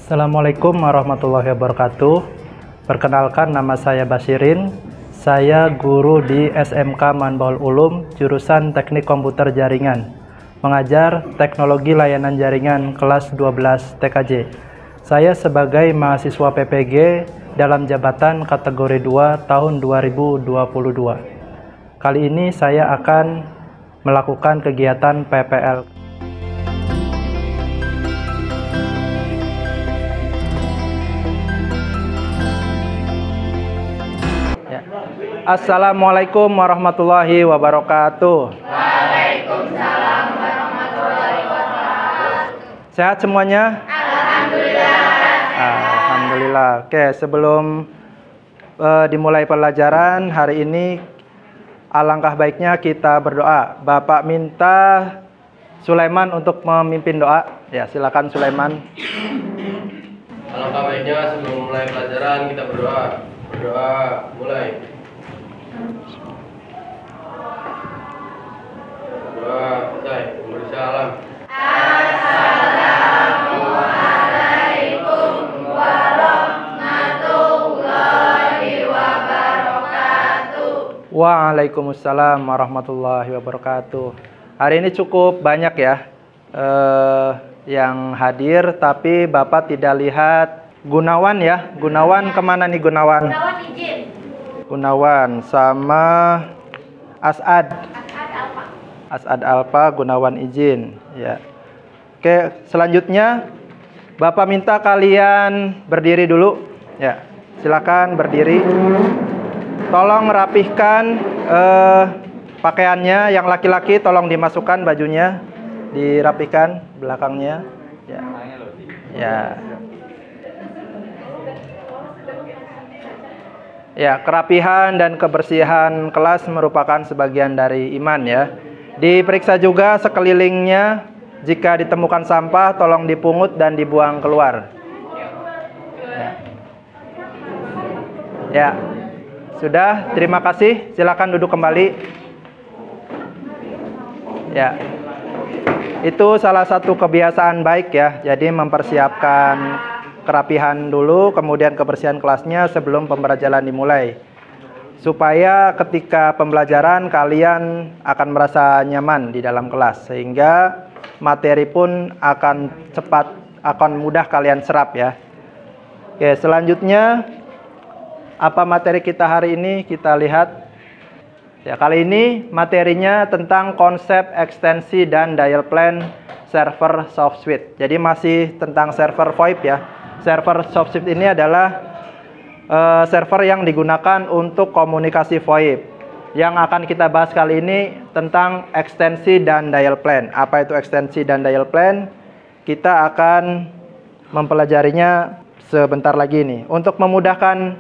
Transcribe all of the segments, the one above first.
Assalamualaikum warahmatullahi wabarakatuh. Perkenalkan, nama saya Basirin. Saya guru di SMK Manbaul Ulum, jurusan Teknik Komputer Jaringan. Mengajar Teknologi Layanan Jaringan kelas 12 TKJ. Saya sebagai mahasiswa PPG dalam jabatan kategori 2 tahun 2022. Kali ini saya akan melakukan kegiatan PPL. Assalamualaikum warahmatullahi wabarakatuh. Waalaikumsalam warahmatullahi wabarakatuh. Sehat semuanya? Alhamdulillah. Alhamdulillah. Oke, sebelum dimulai pelajaran hari ini, alangkah baiknya kita berdoa. Bapak minta Sulaiman untuk memimpin doa. Ya, silakan Sulaiman. Alangkah baiknya sebelum mulai pelajaran kita berdoa. Berdoa mulai. Doa selesai. Salam. Assalamualaikum warahmatullahi wabarakatuh. Waalaikumsalam warahmatullahi wabarakatuh. Hari ini cukup banyak ya yang hadir, tapi Bapak tidak lihat Gunawan ya. Gunawan kemana nih Gunawan? Gunawan izin. Gunawan sama As'ad. As'ad Alfa, Gunawan izin ya. Oke, selanjutnya Bapak minta kalian berdiri dulu ya. Silakan berdiri. Tolong rapihkan pakaiannya. Yang laki-laki tolong dimasukkan bajunya, dirapihkan belakangnya ya. Ya. Ya, kerapihan dan kebersihan kelas merupakan sebagian dari iman ya. Diperiksa juga sekelilingnya, jika ditemukan sampah tolong dipungut dan dibuang keluar. Ya. Sudah, terima kasih. Silakan duduk kembali. Ya. Itu salah satu kebiasaan baik ya. Jadi mempersiapkan kerapihan dulu, kemudian kebersihan kelasnya sebelum pembelajaran dimulai. Supaya ketika pembelajaran kalian akan merasa nyaman di dalam kelas, sehingga materi pun akan mudah kalian serap ya. Oke, selanjutnya apa materi kita hari ini? Kita lihat. Ya, kali ini materinya tentang konsep ekstensi dan dial plan server soft switch. Jadi masih tentang server VoIP ya. Server soft switch ini adalah server yang digunakan untuk komunikasi VoIP. Yang akan kita bahas kali ini tentang ekstensi dan dial plan. Apa itu ekstensi dan dial plan? Kita akan mempelajarinya sebentar lagi nih. Untuk memudahkan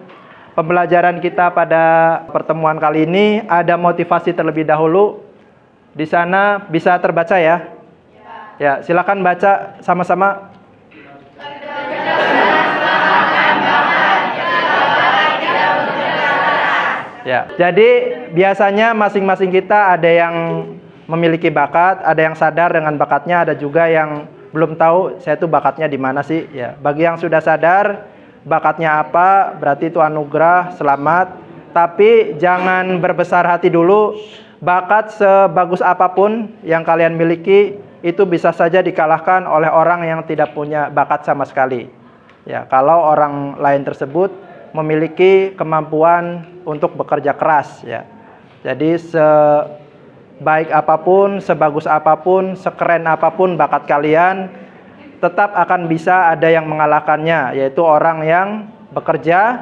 pembelajaran kita pada pertemuan kali ini, ada motivasi terlebih dahulu. Di sana bisa terbaca ya. Ya, silakan baca sama-sama. Ya, jadi biasanya masing-masing kita ada yang memiliki bakat, ada yang sadar dengan bakatnya, ada juga yang belum tahu saya tuh bakatnya di mana sih. Ya, bagi yang sudah sadar bakatnya apa, berarti itu anugerah, selamat. Tapi jangan berbesar hati dulu. Bakat sebagus apapun yang kalian miliki itu bisa saja dikalahkan oleh orang yang tidak punya bakat sama sekali. Ya, kalau orang lain tersebut memiliki kemampuan untuk bekerja keras ya. Jadi sebaik apapun, sebagus apapun, sekeren apapun bakat kalian, tetap akan bisa ada yang mengalahkannya, yaitu orang yang bekerja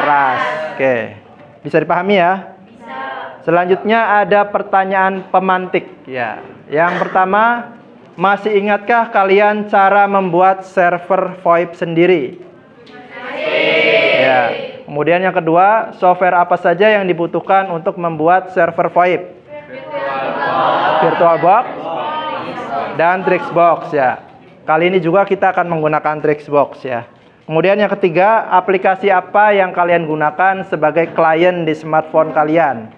keras. Oke. Bisa dipahami ya? Bisa. Selanjutnya ada pertanyaan pemantik ya. Yang pertama, masih ingatkah kalian cara membuat server VoIP sendiri? Ya. Kemudian yang kedua, software apa saja yang dibutuhkan untuk membuat server VoIP? VirtualBox dan Trixbox ya. Kali ini juga kita akan menggunakan Trixbox ya. Kemudian yang ketiga, aplikasi apa yang kalian gunakan sebagai klien di smartphone kalian?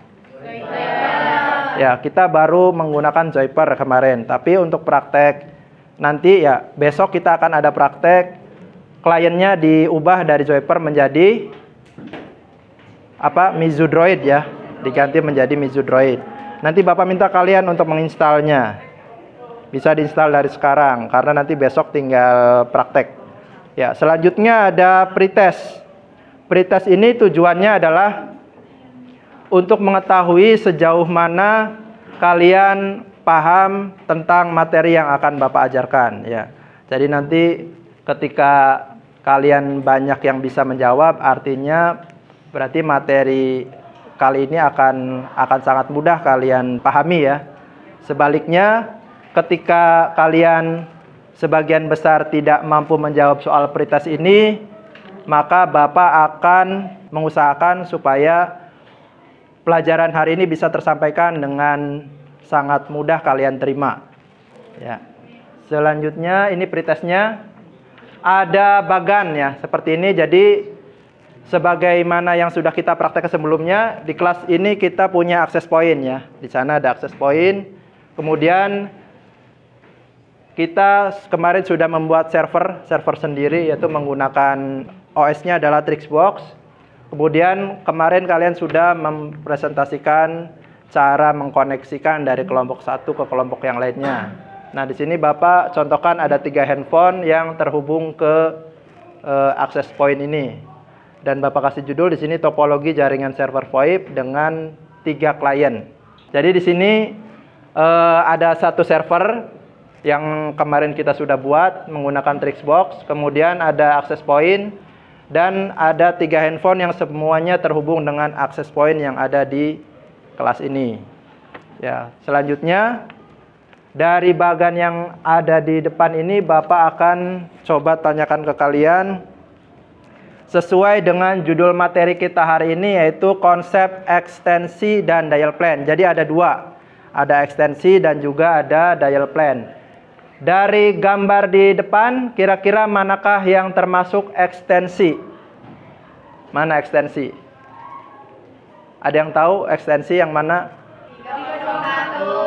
Ya, kita baru menggunakan Joyper kemarin. Tapi untuk praktek nanti ya, besok kita akan ada praktek kliennya diubah dari Zoiper menjadi MizuDroid ya, diganti menjadi MizuDroid. Nanti Bapak minta kalian untuk menginstalnya. Bisa diinstal dari sekarang karena nanti besok tinggal praktek. Ya, selanjutnya ada pretest. Pretest ini tujuannya adalah untuk mengetahui sejauh mana kalian paham tentang materi yang akan Bapak ajarkan ya. Jadi nanti ketika kalian banyak yang bisa menjawab, artinya berarti materi kali ini akan sangat mudah kalian pahami ya. Sebaliknya, ketika kalian sebagian besar tidak mampu menjawab soal pretest ini, maka Bapak akan mengusahakan supaya pelajaran hari ini bisa tersampaikan dengan sangat mudah kalian terima. Ya. Selanjutnya ini pretestnya. Ada bagan ya, seperti ini. Jadi sebagaimana yang sudah kita praktekkan sebelumnya, di kelas ini kita punya akses point ya. Di sana ada akses point. Kemudian kita kemarin sudah membuat server sendiri, yaitu menggunakan OS-nya adalah Trixbox. Kemudian kemarin kalian sudah mempresentasikan cara mengkoneksikan dari kelompok satu ke kelompok yang lainnya. Nah, di sini Bapak contohkan ada 3 handphone yang terhubung ke akses point ini. Dan Bapak kasih judul di sini topologi jaringan server VoIP dengan 3 klien. Jadi di sini ada satu server yang kemarin kita sudah buat menggunakan Trixbox, kemudian ada akses point dan ada 3 handphone yang semuanya terhubung dengan akses point yang ada di kelas ini. Ya, selanjutnya dari bagan yang ada di depan ini Bapak akan coba tanyakan ke kalian sesuai dengan judul materi kita hari ini, yaitu konsep ekstensi dan dial plan. Jadi ada 2, ada ekstensi dan juga ada dial plan. Dari gambar di depan, kira-kira manakah yang termasuk ekstensi? Mana ekstensi? Ada yang tahu ekstensi yang mana?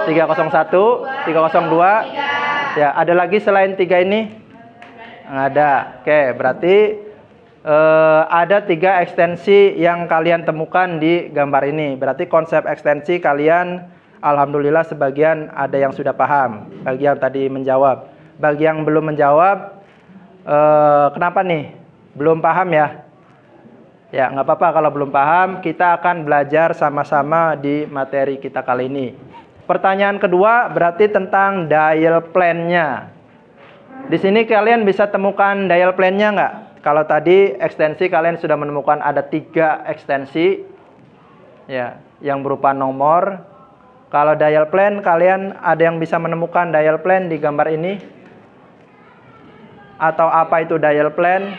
301, 302. Ya, ada lagi selain 3 ini? Nggak ada. Oke, berarti ada 3 ekstensi yang kalian temukan di gambar ini. Berarti konsep ekstensi kalian alhamdulillah sebagian ada yang sudah paham. Bagi yang tadi menjawab. Bagi yang belum menjawab, kenapa nih? Belum paham ya? Ya, nggak apa-apa kalau belum paham. Kita akan belajar sama-sama di materi kita kali ini. Pertanyaan kedua berarti tentang dial plan-nya. Di sini kalian bisa temukan dial plan-nya nggak? Kalau tadi ekstensi kalian sudah menemukan ada 3 ekstensi ya, yang berupa nomor. Kalau dial plan kalian ada yang bisa menemukan dial plan di gambar ini? Atau apa itu dial plan?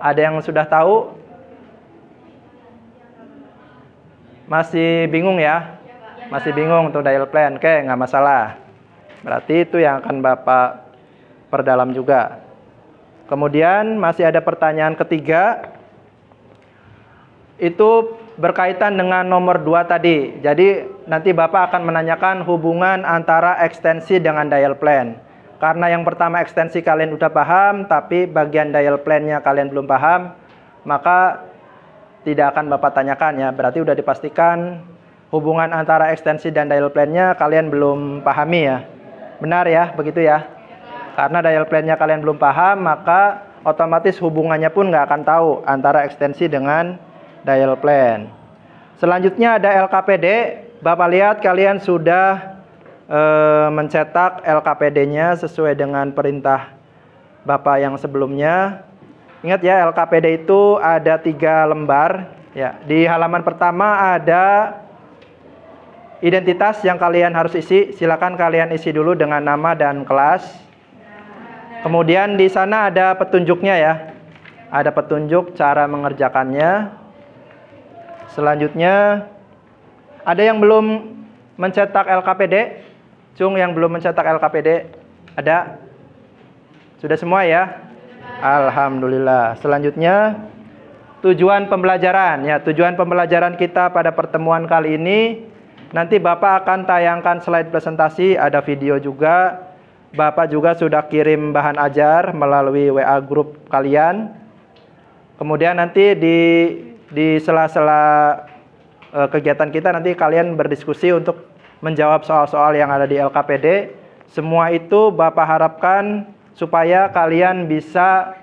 Ada yang sudah tahu? Masih bingung ya? Masih bingung untuk dial plan? Oke, nggak masalah. Berarti itu yang akan Bapak perdalam juga. Kemudian masih ada pertanyaan ketiga. Itu berkaitan dengan nomor 2 tadi. Jadi nanti Bapak akan menanyakan hubungan antara ekstensi dengan dial plan. Karena yang pertama ekstensi kalian udah paham, tapi bagian dial plan-nya kalian belum paham, maka tidak akan Bapak tanyakan ya. Berarti udah dipastikan hubungan antara ekstensi dan dial plan-nya kalian belum pahami ya. Benar ya, begitu ya. Karena dial plan-nya kalian belum paham, maka otomatis hubungannya pun nggak akan tahu antara ekstensi dengan dial plan. Selanjutnya ada LKPD. Bapak lihat kalian sudah mencetak LKPD-nya sesuai dengan perintah Bapak yang sebelumnya. Ingat ya, LKPD itu ada 3 lembar. Ya, di halaman pertama ada identitas yang kalian harus isi. Silakan kalian isi dulu dengan nama dan kelas. Kemudian di sana ada petunjuknya ya. Ada petunjuk cara mengerjakannya. Selanjutnya ada yang belum mencetak LKPD? Cung, yang belum mencetak LKPD? Ada? Sudah semua ya? Alhamdulillah. Selanjutnya tujuan pembelajaran ya. Tujuan pembelajaran kita pada pertemuan kali ini, nanti Bapak akan tayangkan slide presentasi, ada video juga. Bapak juga sudah kirim bahan ajar melalui WA grup kalian. Kemudian nanti di sela-sela kegiatan kita nanti kalian berdiskusi untuk menjawab soal-soal yang ada di LKPD. Semua itu Bapak harapkan supaya kalian bisa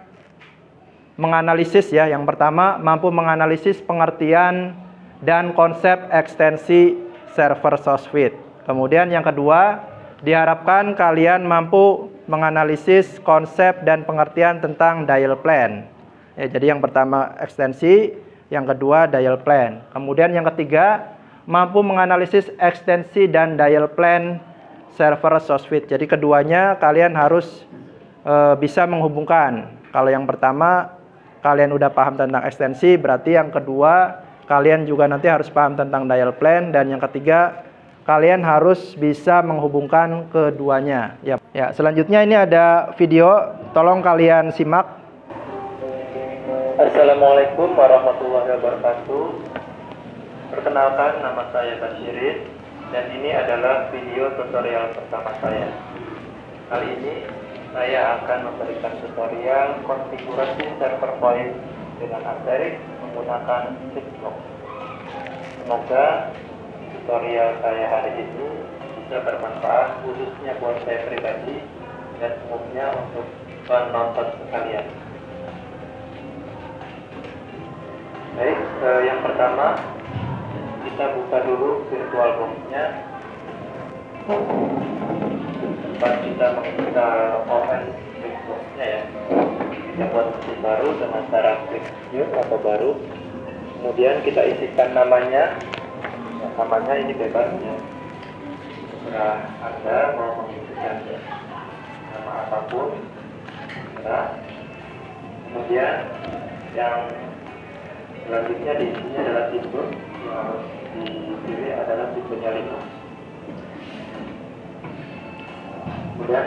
menganalisis ya. Yang pertama, mampu menganalisis pengertian dan konsep ekstensi server SOSWIT. Kemudian yang kedua, diharapkan kalian mampu menganalisis konsep dan pengertian tentang dial plan. Ya, jadi yang pertama ekstensi, yang kedua dial plan. Kemudian yang ketiga, mampu menganalisis ekstensi dan dial plan server SOSWIT. Jadi keduanya kalian harus bisa menghubungkan. Kalau yang pertama kalian udah paham tentang ekstensi, berarti yang kedua kalian juga nanti harus paham tentang dial plan, dan yang ketiga kalian harus bisa menghubungkan keduanya. Ya, selanjutnya ini ada video, tolong kalian simak. Assalamualaikum warahmatullahi wabarakatuh. Perkenalkan, nama saya Basyirin dan ini adalah video tutorial pertama saya. Kali ini saya akan memberikan tutorial konfigurasi server point dengan Asterisk menggunakan Flipbox. Semoga tutorial saya hari ini bisa bermanfaat khususnya buat saya pribadi dan umumnya untuk penonton sekalian. Baik, yang pertama kita buka dulu VirtualBox-nya. Tempat kita menginstal OpenVirtualBox-nya ya. Kita buat mesin baru dengan cara klik new atau baru. Kemudian kita isikan namanya. Namanya ini bebas ya. Terserah Anda mau mengisikan nama apapun. Terserah. Kemudian yang selanjutnya di sini adalah tipe yang harus dipilih adalah tipenya Linux. Kemudian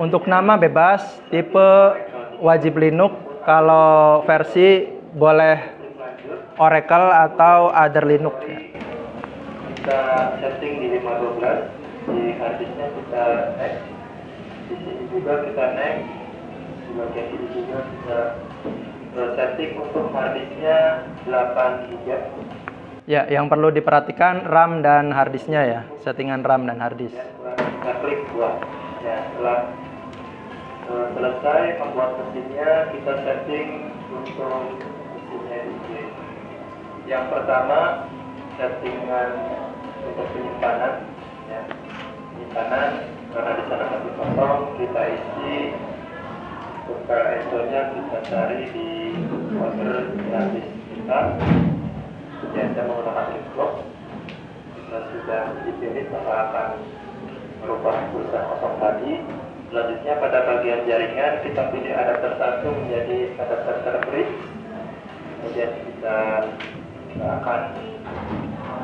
Untuk nama bebas, tipe wajib Linux, kalau versi boleh Oracle atau Other Linux ya. Kita setting di 512, di harddisknya kita next, di sini juga kita next, di bagian ini juga kita setting untuk harddisknya 8 GB. Ya, yang perlu diperhatikan RAM dan harddisknya ya, settingan RAM dan harddisk. Kita klik buat. Ya, setelah selesai membuat mesinnya, kita setting untuk mesinnya di sini. Yang pertama, settingan untuk penyimpanan. Ya, penyimpanan karena di sana masih kosong, kita isi. Untuk file ISO-nya kita cari di folder gratis kita. Ya, saya menggunakan Flipbox. Kita sudah dipilih, maka akan merubah pulsa kosong tadi. Selanjutnya pada bagian jaringan kita pilih adapter 1 menjadi adapter server. Kemudian kita akan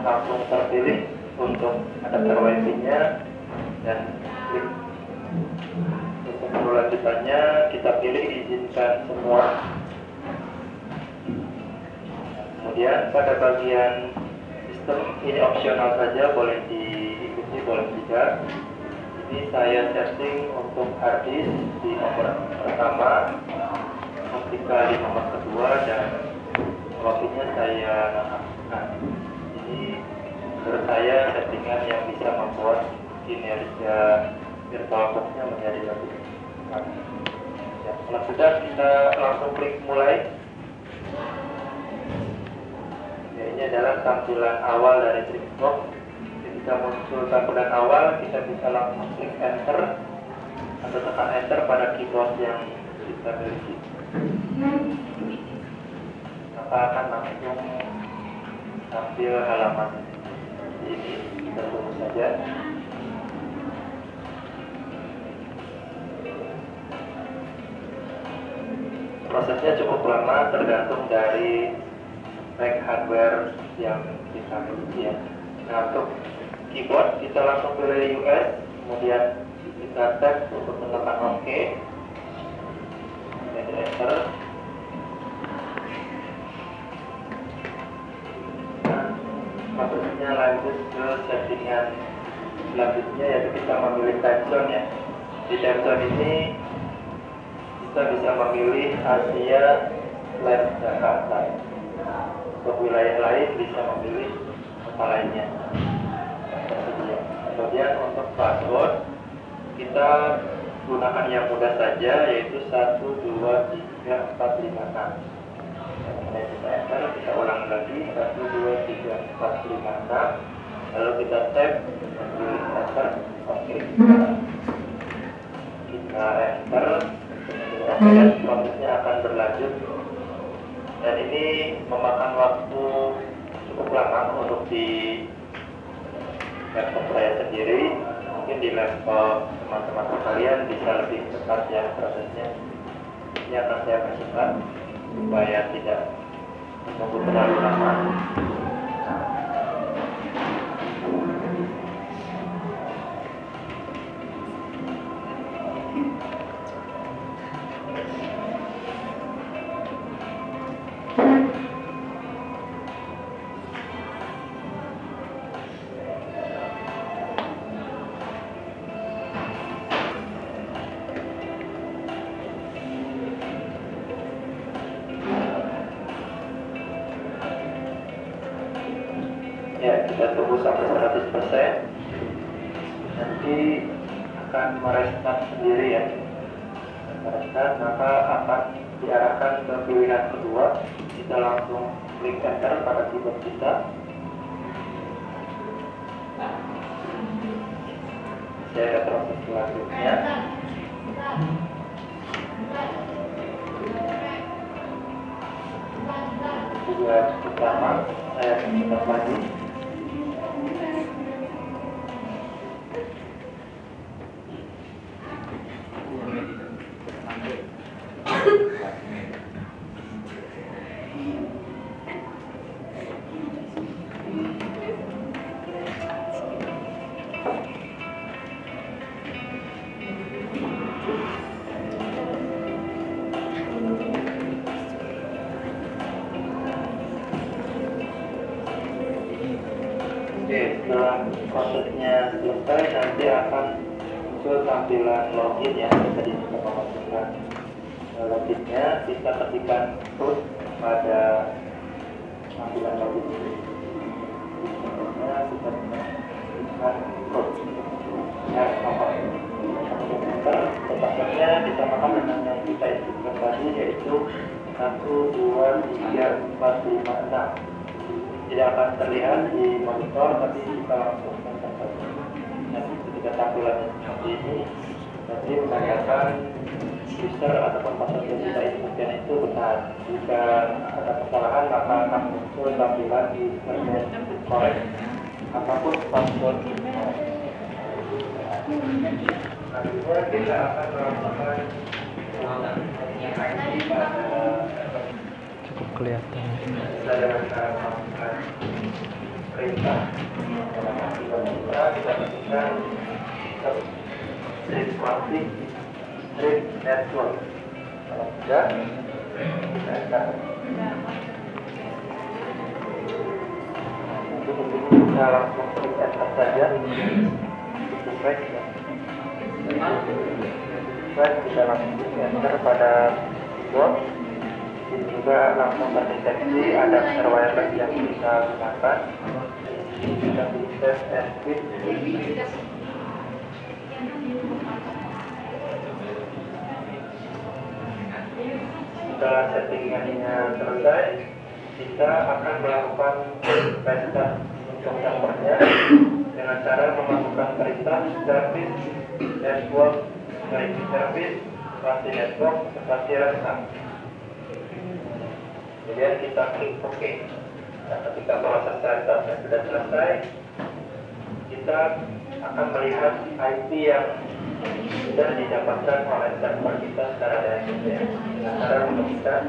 langsung terpilih untuk adapter WiFi-nya dan klik. Untuk menu lanjutannya kita pilih izinkan semua. Kemudian pada bagian sistem ini opsional saja, boleh diikuti boleh tidak. Ini saya setting untuk harddisk di nomor pertama, optical di nomor kedua, dan floppy-nya saya nonaktifkan. Ini menurut saya settingan yang bisa membuat kinerja VirtualBox-nya menjadi lebih cepat. Ya, setelah sudah kita langsung klik mulai. Ya, ini adalah tampilan awal dari Flipbox. Ketika muncul tampilan awal, kita bisa langsung klik enter atau tekan enter pada keyboard yang kita miliki. Maka akan langsung tampil halaman ini. Kita tunggu saja. Prosesnya cukup lama, tergantung dari spek hardware yang kita miliki ya. Nah, untuk keyboard kita langsung pilih US, kemudian kita tap untuk menekan OK, dan enter. Nah, maksudnya lanjut ke settingan selanjutnya, yaitu kita memilih time zone ya. Di time zone ini kita bisa memilih Asia / Jakarta. Untuk wilayah lain bisa memilih kota lainnya. Kemudian untuk password kita gunakan yang mudah saja, yaitu 1, 2, 3, 4, 5, 6. Kemudian kita enter, kita ulang lagi 1, 2, 3, 4, 5, 6. Lalu kita tap dan pilih enter. Oke, kita enter. Dan prosesnya akan berlanjut. Dan ini memakan waktu cukup lama untuk di laptop saya sendiri. Mungkin di laptop teman-teman kalian bisa lebih cepat ya prosesnya. Ini akan saya percepat supaya tidak menunggu terlalu lama. Ya, kita tunggu sampai 100%. Nanti akan merestart sendiri ya. Merestart, maka akan diarahkan ke pilihan kedua. Kita langsung klik enter pada keyboard kita. Saya ada proses selanjutnya. Juga pertama saya tetap lagi. Oke, setelah prosesnya selesai nanti akan muncul tampilan login ya. Tadi kita memasukkan loginnya, kita ketikkan terus pada tampilan login ini. Contohnya kita ketikkan code ya, nomor enter, passwordnya disamakan dengan yang kita inputkan tadi, yaitu 1, 2, 3, 4, 5, 6. Tidak akan terlihat di monitor, tapi kita langsung enter saja. Nah, ketika tampilannya seperti ini, nanti menandakan user ataupun password yang kita inputkan itu benar. Jika ada kesalahan, maka akan muncul tampilan di screen correct apapun password. Selanjutnya kita akan melakukan ID pada Cukup kelihatan. dengan cara melakukan perintah. Kita ketikkan strip config strip network. Kalau sudah, kita enter. Untuk ini kita langsung klik enter saja. Refresh ya. Kita langsung klik enter pada keyboard. Ini juga langsung terdeteksi ada router wireless yang kita gunakan. Kita pilih test and quit. Setelah settingannya selesai, kita akan melakukan restart untuk servernya dengan cara memasukkan perintah service network service spasi network spasi restart. Kemudian kita klik OK. Nah, ketika proses restartnya sudah selesai, kita akan melihat IP yang sudah didapatkan oleh server kita secara direct ya. Dengan cara menemukan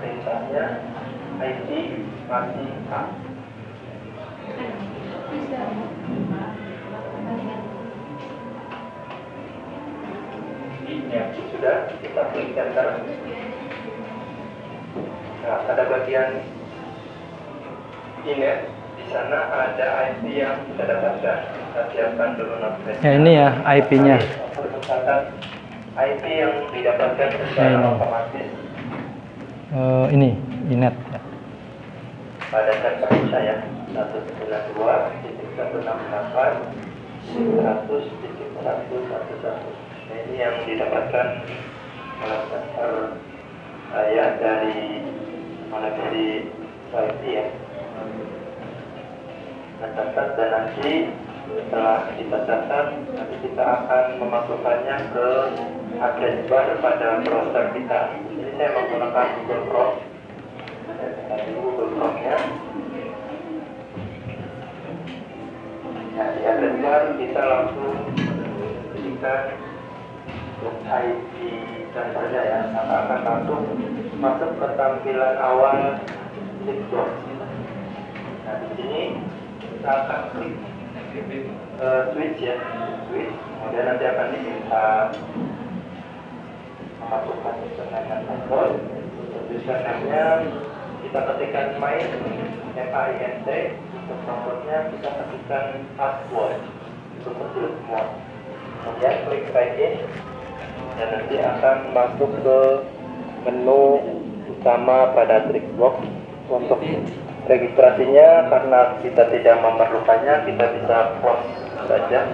perintahnya IP spasi A. Ya, sudah, kita klik enter. Nah, pada bagian ini di sana ada IP yang kita dapatkan. Kita siapkan dulu notepad. Ya, ini ya IP-nya. batas IP yang didapatkan secara otomatis Ini inet ya. pada server saya 192.168.100.111. Nah, ini yang didapatkan oleh server saya dari koneksi Wi-Fi ya. Nah, catat, dan nanti setelah kita catat, nanti kita akan memasukkannya ke address bar pada browser kita. Ini saya menggunakan Google Chrome. Saya Google Chrome-nya. Nah, di address bar kita langsung ketikkan .id servernya ya, maka akan langsung masuk ke tampilan awal Flipbox. Nah, di sini kita akan klik switch ya, switch. Kemudian nanti akan diminta memasukkan username dan password. Username-nya kita ketikkan main, MAINT. Untuk passwordnya kita ketikkan password, itu kecil semua. Kemudian klik sign in, dan nanti akan masuk ke menu utama pada Flipbox. Untuk registrasinya, karena kita tidak memerlukannya, kita bisa close saja.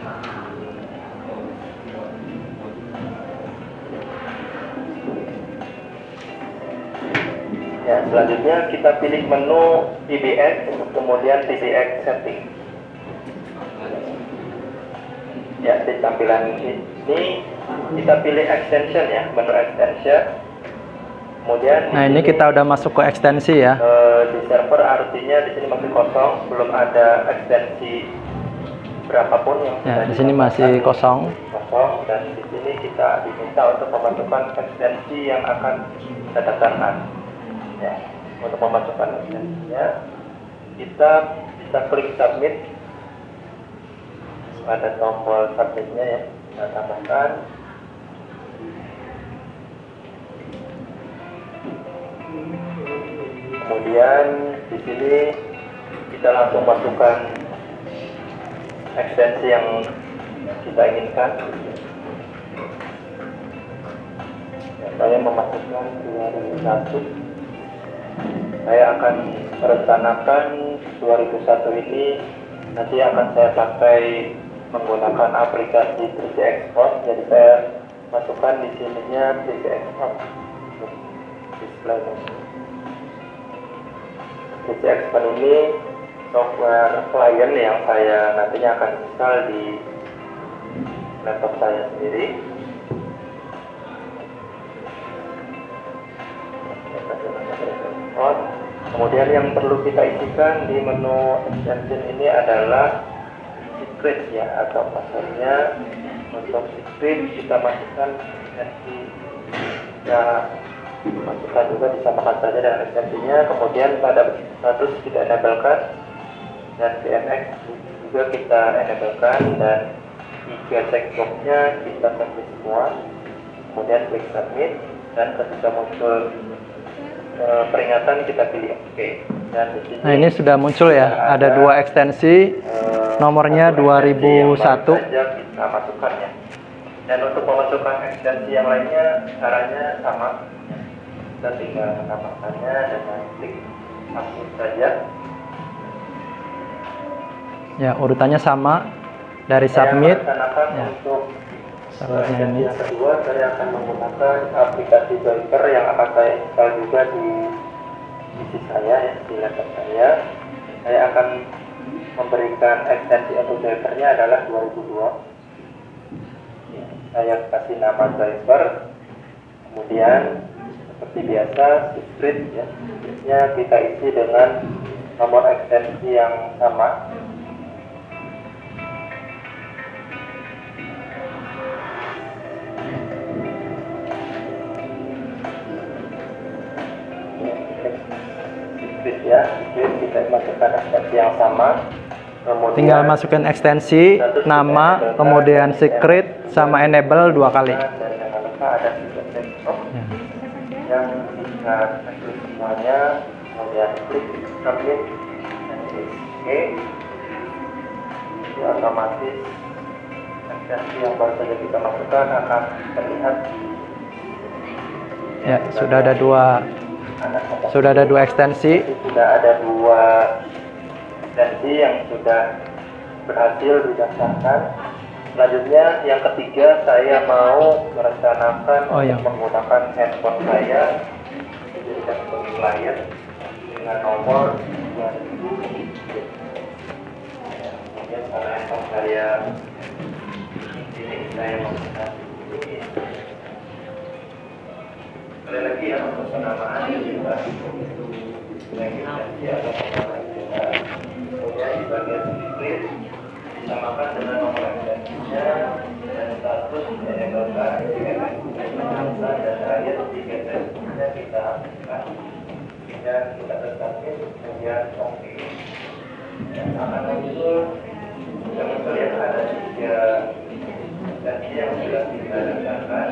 Ya, selanjutnya kita pilih menu PBX, kemudian PBX setting. Ya, di tampilan ini kita pilih extension ya, menu extension. Kemudian Nah, ini kita udah masuk ke ekstensi ya. di server artinya di sini masih kosong, belum ada ekstensi berapapun yang Ya, di sini masih kosong. dan di sini kita diminta untuk memasukkan ekstensi yang akan kita daftarkan. Ya, untuk memasukkan ekstensinya, kita bisa klik submit pada tombol submitnya ya, kita tambahkan. Kemudian di sini kita langsung masukkan ekstensi yang kita inginkan. Ya, saya memasukkan 2001. Saya akan merencanakan 2001 ini nanti akan saya pakai menggunakan aplikasi 3D Export. Jadi saya masukkan di sininya 3D Export untuk display. 3D Export ini software klien yang saya nantinya akan install di laptop saya sendiri. Kemudian yang perlu kita isikan di menu extension ini adalah secret ya, atau passwordnya. Untuk secret kita masukkan ekstensi ya, masukkan juga, disamakan saja dengan ekstensinya. Kemudian pada status kita enablekan, dan VNX juga kita enablekan, dan tiga checkboxnya kita submit semua. Kemudian klik submit, dan ketika muncul peringatan kita pilih OK. Dan di sini, Nah, ini sudah muncul ya. Ada dua ekstensi, nomornya 2001. saja kita masukkan ya. Dan untuk memasukkan ekstensi yang lainnya caranya sama. Kita tinggal menambahkannya dengan klik submit saja. Ya, urutannya sama dari Saya submit. merencanakan Ya. untuk Servernya ekstensi ini. yang kedua, saya akan menggunakan aplikasi Joyper yang akan saya install juga di PC saya ya, di laptop saya. Saya akan memberikan ekstensi untuk Joypernya adalah 2002. Ya, saya kasih nama Joyper. Kemudian seperti biasa secret ya, secretnya kita isi dengan nomor ekstensi yang sama. Ya, kita masukkan ekstensi yang sama. Kemudian Tinggal masukin ekstensi, nama, kemudian secret, sama enable 2 kali. dan jangan lupa ada fitur desktop yang bisa klik semuanya, kemudian klik submit dan klik OK. Itu otomatis ekstensi yang baru saja kita masukkan akan terlihat. Ya, sudah ada dua ekstensi. Sudah ada dua ekstensi yang sudah berhasil didaftarkan. Selanjutnya yang ketiga, saya mau merencanakan untuk menggunakan handphone saya dijadikan sebagai klien dengan nomor 2000. Kemudian karena handphone saya ini saya menggunakan ini. Sekali lagi ya, untuk penamaan juga registrasi atau penamaan juga. Kemudian di bagian screen disamakan dengan nomor ekstensinya dan status menyebarkan dan terakhir tiga ekstensinya kita aktifkan dan kita tetapkan kemudian oke. Dan akan muncul yang terlihat ada tiga ekstensi yang sudah kita daftarkan.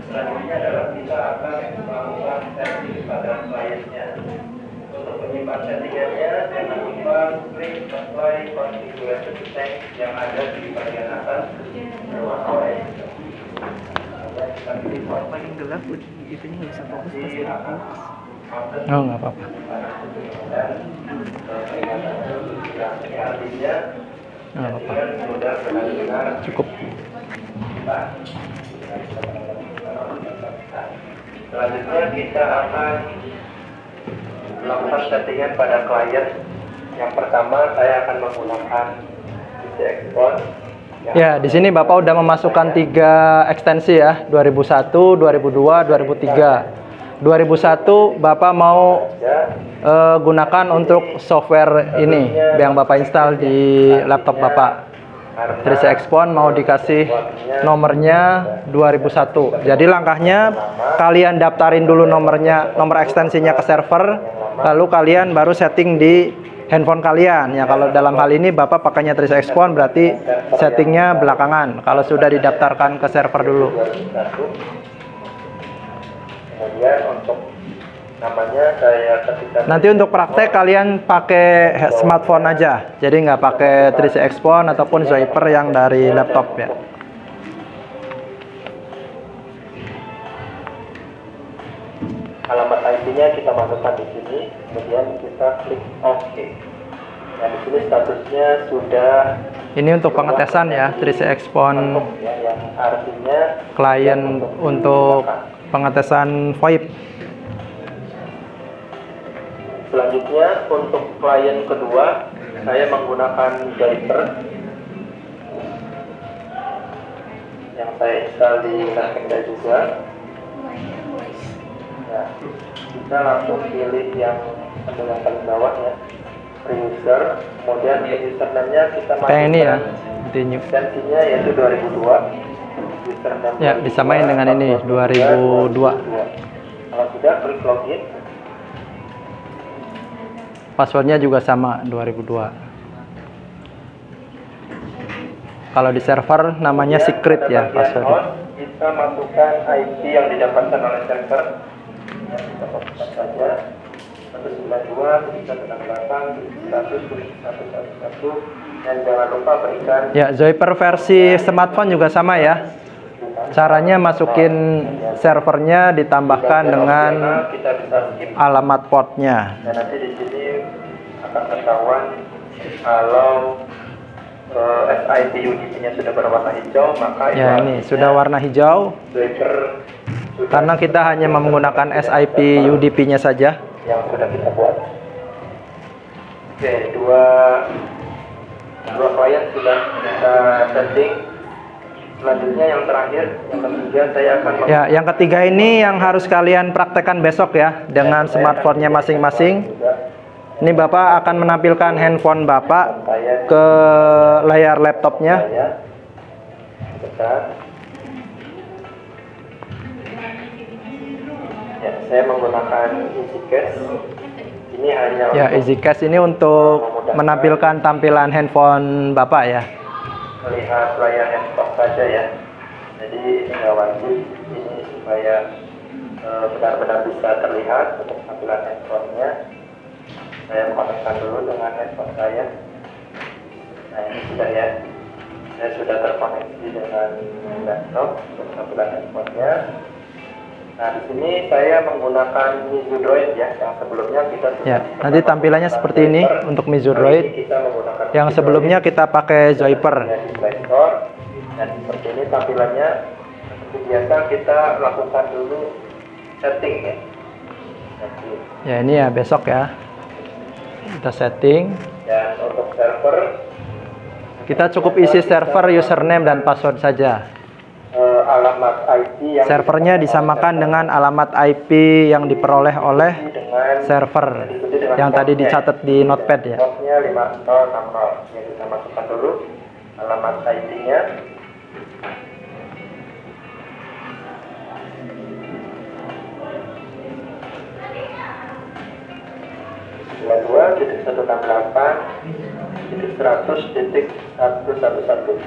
Selanjutnya adalah kita akan melakukan setting pada kliennya. Untuk menyimpan settingannya, jangan lupa klik apply configuration setting yang ada di bagian atas berwarna oranye. Paling gelap itunya nggak bisa fokus pas jadi fokus. Oh, nggak apa-apa. Nggak apa-apa. Cukup. Selanjutnya kita akan melakukan settingan pada klien. Yang pertama saya akan menggunakan PC Export. Ya, di sini Bapak udah memasukkan 3 ekstensi ya, 2001, 2002, 2003. 2001 Bapak mau gunakan untuk software ini yang Bapak install di laptop Bapak. 3C Expon mau dikasih nomornya 2001. Jadi langkahnya kalian daftarin dulu nomor ekstensinya ke server, lalu kalian baru setting di handphone kalian. Ya, kalau dalam hal ini Bapak pakainya 3C Expon berarti settingnya belakangan. Kalau sudah didaftarkan ke server dulu. Kemudian untuk namanya saya ketikkan. Nanti untuk praktek kalian pakai smartphone aja, jadi nggak pakai 3C Expon ataupun Zyper yang dari laptop ya. Alamat IP-nya kita masukkan di sini, kemudian kita klik OK. Nah, di sini statusnya sudah. Ini untuk pengetesan ya, 3C Expon yang artinya klien untuk pengetesan VoIP. Selanjutnya untuk klien kedua saya menggunakan Zyper yang saya install di Nintendo juga. Nah, kita langsung pilih yang paling bawah ya, user. Kemudian username-nya kita Kayak ini ya, masukkan ekstensinya yaitu 2002. Username ya, disamain dengan ini 2002. Kalau sudah klik login. Passwordnya juga sama 2002. Kalau di server namanya secret ya passwordnya. Kita masukkan IP yang didapatkan oleh server. Ya, kita masukkan saja 192, 198, 111, dan jangan lupa berikan. Ya, Zyper versi smartphone juga sama ya. Caranya masukin servernya ditambahkan dengan alamat portnya. Dan nanti di sini akan ketahuan kalau SIP UDP-nya sudah berwarna hijau, maka ya ini sudah warna hijau. Karena kita hanya menggunakan SIP UDP-nya saja. Yang sudah kita buat. Oke, dua klien sudah kita setting. Selanjutnya yang terakhir, yang ketiga saya akan. Ya, yang ketiga ini yang harus kalian praktekkan besok ya dengan smartphone-nya masing-masing. Ini Bapak akan menampilkan handphone Bapak ke layar laptopnya. Ya, saya menggunakan EasyCash. Ini hanya ya, EasyCash ini untuk menampilkan tampilan handphone Bapak ya. Melihat layar handphone saja ya. Jadi nggak wajib ini supaya benar-benar bisa terlihat untuk tampilan handphonenya. Saya konekkan dulu dengan handphone saya. Nah, ini sudah ya. Saya sudah terkoneksi dengan laptop untuk tampilan handphonenya. Nah, di sini saya menggunakan Mizu Droid ya, yang sebelumnya kita Ya, nanti tampilannya seperti ini untuk Mizu Droid. kita menggunakan Yang sebelumnya kita pakai Zoiper. di Play Store. Dan seperti ini tampilannya. Seperti biasa kita lakukan dulu setting ya. Setting. Ya, ini ya besok ya. Kita setting. Dan untuk server Kita cukup isi server, username dan password saja. alamat IP yang Servernya disamakan dengan alamat IP yang diperoleh oleh dengan server yang tadi dicatat di notepad ya. Portnya 5060. Ya, kita masukkan dulu alamat IP-nya. Dua 168.100.111.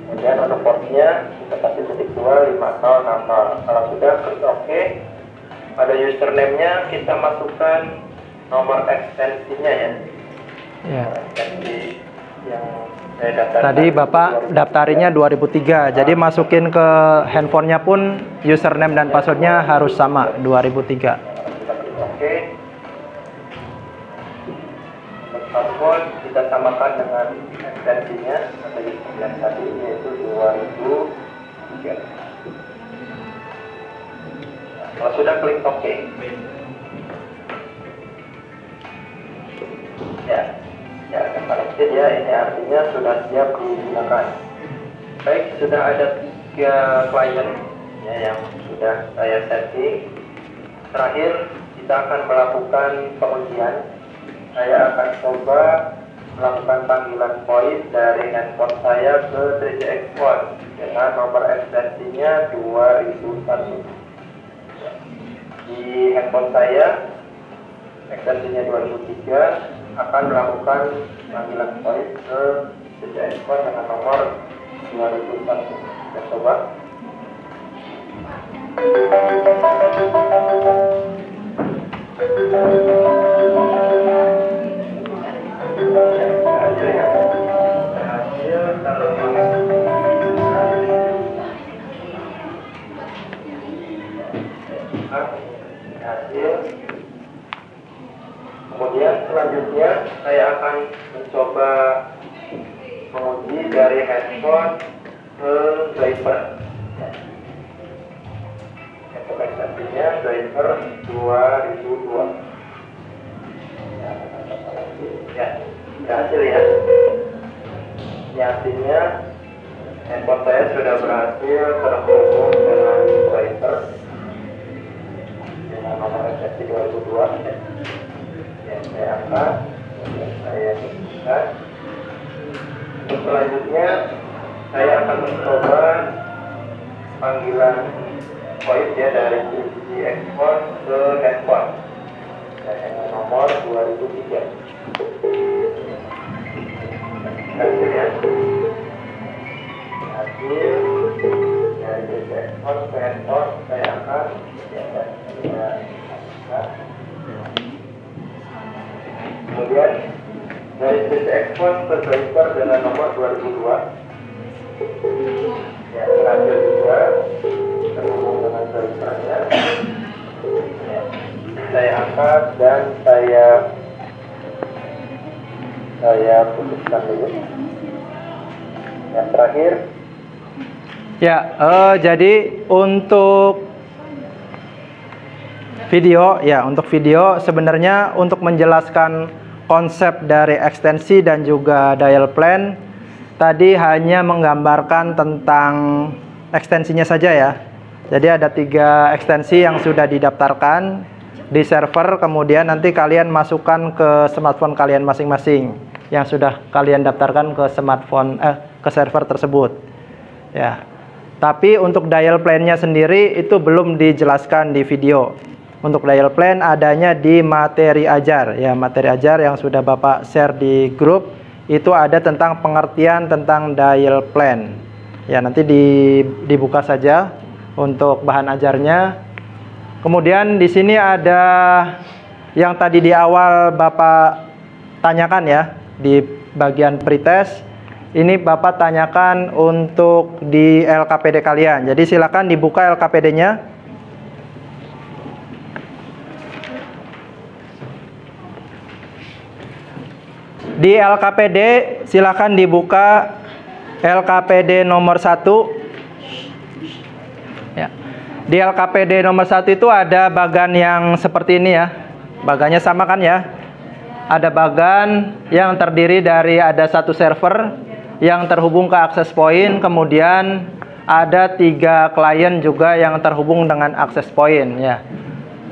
Kemudian untuk portnya kita kasih titik 2 5060. Kalau sudah klik OK, pada username-nya kita masukkan nomor ekstensinya ya. Ya. Ekstensi yang saya daftarkan. Tadi Bapak daftarinya 2003, jadi masukin ke handphonenya pun username dan passwordnya harus sama 2003. Kita klik OK. Untuk password kita samakan dengan ekstensinya atau yang tadi yaitu 2003. Nah, kalau sudah klik OK. Ya, connected ya. Ini artinya sudah siap digunakan. Baik, sudah ada 3 klien ya yang sudah saya setting. Terakhir kita akan melakukan pengujian. Saya akan coba melakukan panggilan voice dari handphone saya ke 3GX1 dengan nomor ekstensinya 2001. Di handphone saya ekstensinya 2003 akan melakukan panggilan voice ke 3GX1 dengan nomor 2001. Kita coba. Kemudian selanjutnya saya akan mencoba menguji dari handphone ke driver. Untuk ekstensinya driver 2002. Ya, berhasil ya. Ini artinya handphone saya sudah berhasil terhubung dengan driver dengan nomor ekstensi 2002. Ya, saya angkat, kemudian saya hidupkan. Untuk selanjutnya saya akan mencoba panggilan voice ya dari GX1 ke handphone dengan nomor 2003. Hasil ya. Hasil dari GX1 ke handphone saya angkat. Kemudian dari GX1 ke driver dengan nomor 2002. Ya, berhasil juga terhubung dengan drivernya. Ya, saya angkat dan saya putuskan dulu. Yang terakhir. Ya, jadi untuk video sebenarnya untuk menjelaskan konsep dari ekstensi dan juga dial plan tadi hanya menggambarkan tentang ekstensinya saja ya. Jadi ada 3 ekstensi yang sudah didaftarkan di server, kemudian nanti kalian masukkan ke smartphone kalian masing-masing yang sudah kalian daftarkan ke smartphone ke server tersebut. Ya. Tapi untuk dial plan-nya sendiri itu belum dijelaskan di video. Untuk dial plan adanya di materi ajar ya, materi ajar yang sudah Bapak share di grup itu ada tentang pengertian tentang dial plan. Ya, nanti dibuka saja untuk bahan ajarnya. Kemudian di sini ada yang tadi di awal Bapak tanyakan ya di bagian pretest. Ini Bapak tanyakan untuk di LKPD kalian. Jadi silakan dibuka LKPD-nya. Di LKPD silakan dibuka LKPD nomor 1. Ya. Di LKPD nomor 1 itu ada bagan yang seperti ini ya. Bagannya sama kan ya? Ada bagan yang terdiri dari ada satu server yang terhubung ke access point, kemudian ada 3 klien juga yang terhubung dengan access point ya.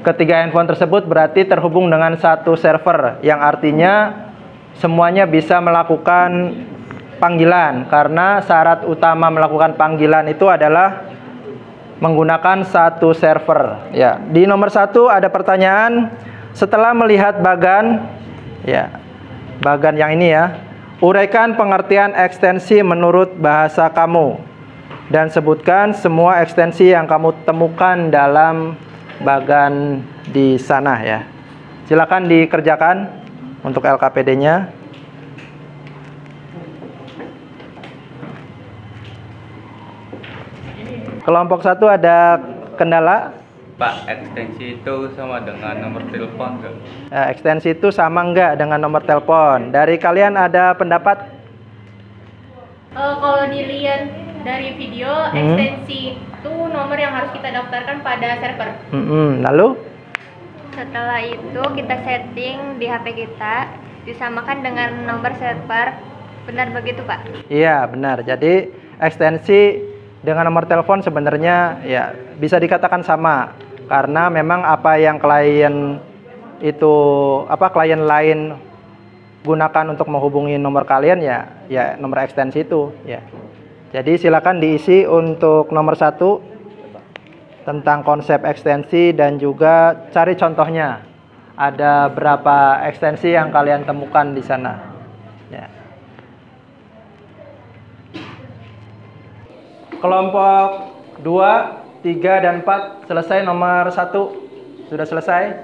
Ketiga handphone tersebut berarti terhubung dengan satu server, yang artinya semuanya bisa melakukan panggilan, karena syarat utama melakukan panggilan itu adalah menggunakan satu server ya. Di nomor 1 ada pertanyaan, setelah melihat bagan ya, bagan yang ini ya, uraikan pengertian ekstensi menurut bahasa kamu dan sebutkan semua ekstensi yang kamu temukan dalam bagan di sana ya. Silakan dikerjakan untuk LKPD-nya. Kelompok 1 ada kendala? Pak, ekstensi itu sama dengan nomor telepon nggak? Ekstensi itu sama enggak dengan nomor telepon? Dari kalian ada pendapat? Kalau dilihat dari video, ekstensi itu nomor yang harus kita daftarkan pada server. Lalu? Setelah itu kita setting di HP kita disamakan dengan nomor server. Benar begitu, Pak? Iya, benar. Jadi ekstensi dengan nomor telepon sebenarnya ya bisa dikatakan sama, karena memang apa yang klien itu klien lain gunakan untuk menghubungi nomor kalian ya nomor ekstensi itu ya. Jadi silakan diisi untuk nomor 1 tentang konsep ekstensi dan juga cari contohnya. Ada berapa ekstensi yang kalian temukan di sana? Ya. Kelompok 2, 3, dan 4 selesai nomor 1? Sudah selesai?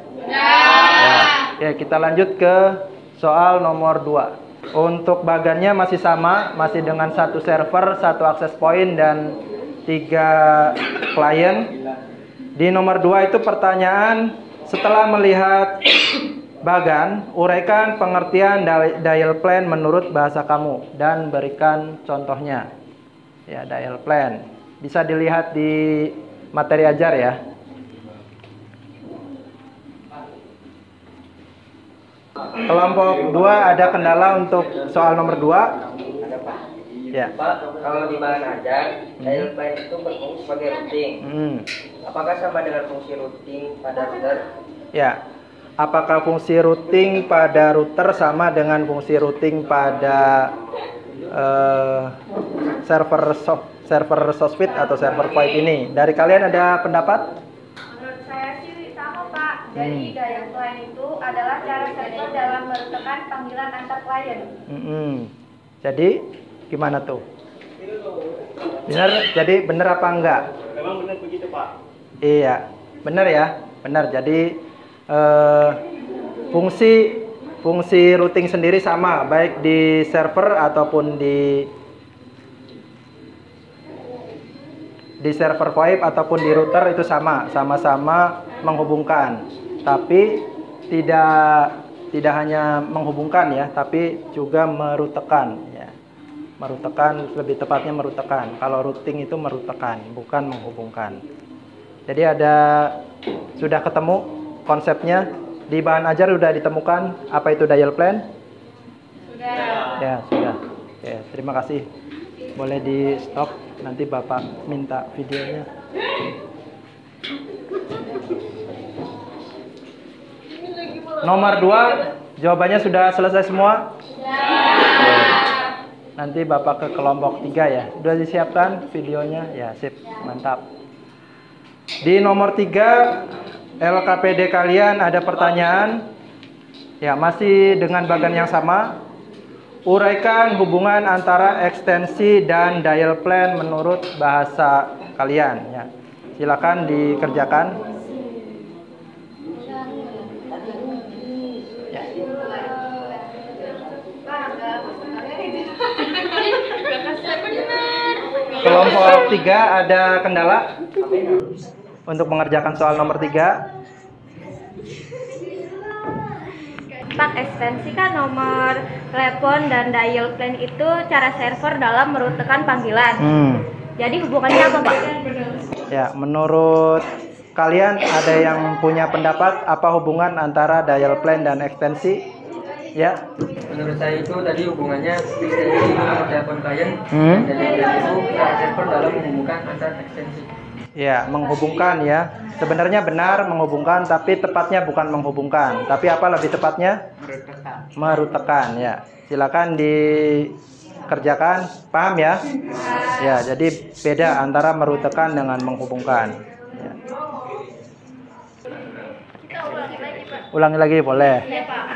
Ya, kita lanjut ke soal nomor 2. Untuk bagannya masih sama, masih dengan satu server, satu access point, dan 3 klien. Di nomor 2 itu pertanyaan, setelah melihat bagan, uraikan pengertian dial plan menurut bahasa kamu dan berikan contohnya. Ya, dial plan bisa dilihat di materi ajar ya. Kelompok 2 ada kendala untuk soal nomor 2? Ya. Pak, kalau di bahan ajar, dial plan itu berfungsi sebagai routing. Apakah sama dengan fungsi routing pada router? Ya. Apakah fungsi routing pada router sama dengan fungsi routing pada server SOSPID atau server VoIP ini? Dari kalian ada pendapat? Menurut saya sih sama, Pak. Jadi dial plan itu adalah cara server dalam merutekan panggilan antar klien. Jadi gimana tuh? Benar? Jadi benar apa enggak? Memang benar begitu, Pak. Iya, benar ya, benar. Jadi fungsi routing sendiri sama, baik di server ataupun di server VoIP ataupun di router itu sama-sama menghubungkan. Tapi tidak hanya menghubungkan ya, tapi juga merutekan ya. Merutekan, lebih tepatnya merutekan. Kalau routing itu merutekan, bukan menghubungkan. Jadi sudah ketemu konsepnya? Di bahan ajar sudah ditemukan apa itu dial plan? Sudah. Ya, sudah. Oke, terima kasih. Boleh di stop, nanti Bapak minta videonya. Nomor 2, jawabannya sudah selesai semua? Nanti Bapak ke kelompok 3 ya. Sudah disiapkan videonya? Ya, sip. Mantap. Di nomor 3, LKPD kalian ada pertanyaan. Ya, masih dengan bagan yang sama. Uraikan hubungan antara ekstensi dan dial plan menurut bahasa kalian ya. Silakan dikerjakan. Ya. Kelompok 3 ada kendala untuk mengerjakan soal nomor 3. Pak, ekstensi kan nomor telepon dan dial plan itu cara server dalam merutekan panggilan. Jadi hubungannya apa, Pak? Ya, menurut kalian ada yang punya pendapat apa hubungan antara dial plan dan ekstensi? Ya. Menurut saya itu tadi hubungannya ekstensi nomor telepon klien dan dial itu cara server dalam menghubungkan antar ekstensi. Ya, menghubungkan ya. Sebenarnya benar menghubungkan, tapi tepatnya bukan menghubungkan. Tapi apa lebih tepatnya? Merutekan ya. Silakan dikerjakan. Paham ya? Ya, jadi beda antara merutekan dengan menghubungkan. Ya. Kita ulangi lagi, Pak. Ulangi lagi boleh. Iya, Pak.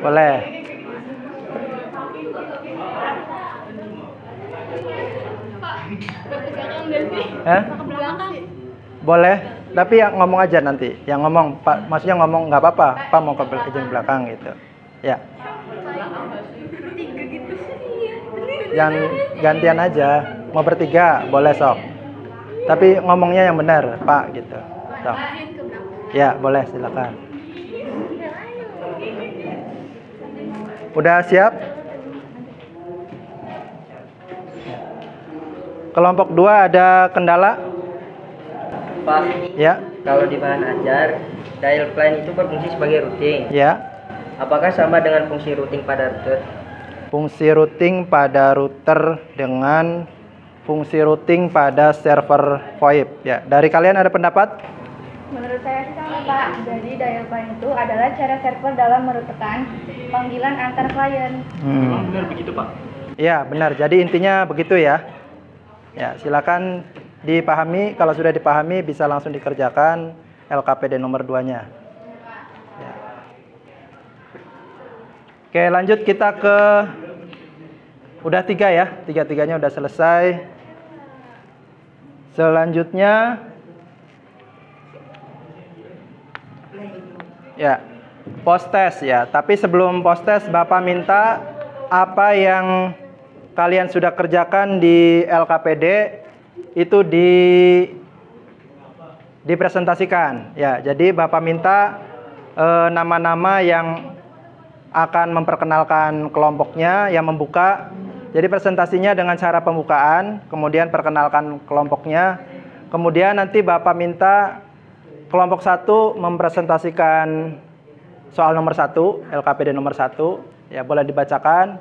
Boleh. Belakang nggak sih? Hah? Ke belakang. Boleh, tapi yang ngomong aja nanti. Yang ngomong, Pak, maksudnya ngomong nggak apa-apa. Pak mau ke izin belakang gitu. Ya. Yang gantian aja. Mau bertiga, boleh sok. Tapi ngomongnya yang benar, Pak gitu. Sok. Ya, boleh silakan. Udah siap? Kelompok 2 ada kendala? Pak, Ya. kalau di bahan ajar, dial plan itu berfungsi sebagai routing. Ya. Apakah sama dengan fungsi routing pada router? Fungsi routing pada router dengan fungsi routing pada server VoIP. Ya, dari kalian ada pendapat? Menurut saya sih sama, Pak. Jadi dial plan itu adalah cara server dalam merutekan panggilan antar klien. Benar begitu, Pak? Iya, benar. Jadi intinya begitu ya. Ya, silakan dipahami. Kalau sudah dipahami bisa langsung dikerjakan LKPD nomor 2-nya. Ya. Oke, lanjut kita ke udah 3 ya. 3-3-nya udah selesai. Selanjutnya ya, post test ya. Tapi sebelum post test Bapak minta apa yang kalian sudah kerjakan di LKPD itu dipresentasikan ya. Jadi Bapak minta nama-nama yang akan memperkenalkan kelompoknya, yang membuka. Jadi presentasinya dengan cara pembukaan, kemudian perkenalkan kelompoknya. Kemudian nanti Bapak minta kelompok 1 mempresentasikan soal nomor 1, LKPD nomor 1, ya boleh dibacakan.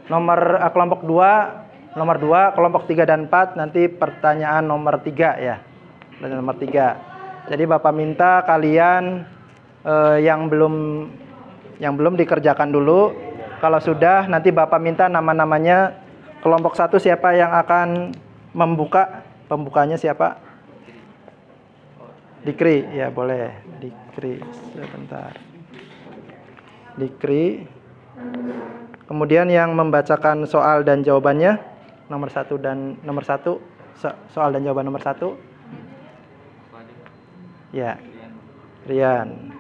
Kelompok 2, nomor 2, kelompok 3 dan 4 nanti pertanyaan nomor 3 ya. Pertanyaan nomor 3. Jadi Bapak minta kalian yang belum dikerjakan dulu. Kalau sudah nanti Bapak minta nama-namanya. Kelompok 1 siapa yang akan membuka? Pembukanya siapa? Dikri, ya boleh. Dikri, sebentar. Dikri. Kemudian yang membacakan soal dan jawabannya nomor 1 dan nomor 1. Soal dan jawaban nomor 1. Ya, Rian.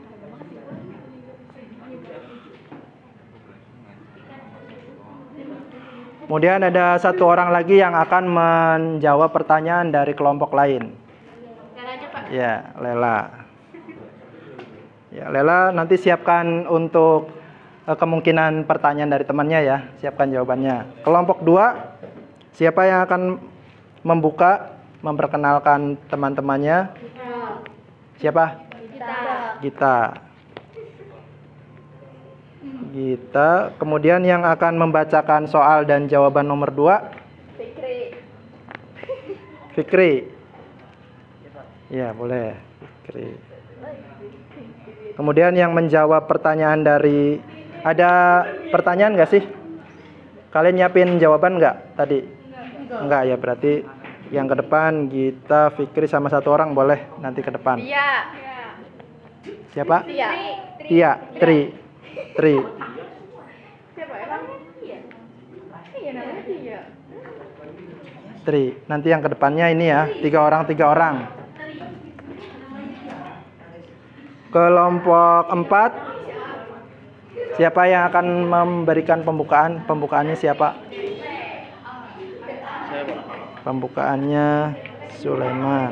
Kemudian ada 1 orang lagi yang akan menjawab pertanyaan dari kelompok lain. Ya, Lela. Ya, Lela nanti siapkan untuk kemungkinan pertanyaan dari temannya ya. Siapkan jawabannya. Kelompok 2, siapa yang akan membuka, memperkenalkan teman-temannya? Siapa? Gita. Gita. Kemudian yang akan membacakan soal dan jawaban nomor 2? Fikri. Ya, boleh. Fikri. Kemudian yang menjawab pertanyaan dari... Ada pertanyaan nggak sih? Kalian nyiapin jawaban nggak tadi? Enggak ya, berarti yang ke depan Gita, Fikri sama 1 orang boleh nanti ke depan. Iya. Siapa? Iya. Tia, Tri. Siapa emang? Iya. Iya namanya Tia. Tri. Nanti yang ke depannya ini ya, 3 orang. Kelompok 4. Siapa yang akan memberikan pembukaan? Pembukaannya siapa? Saya, Pak. Pembukaannya Sulaiman.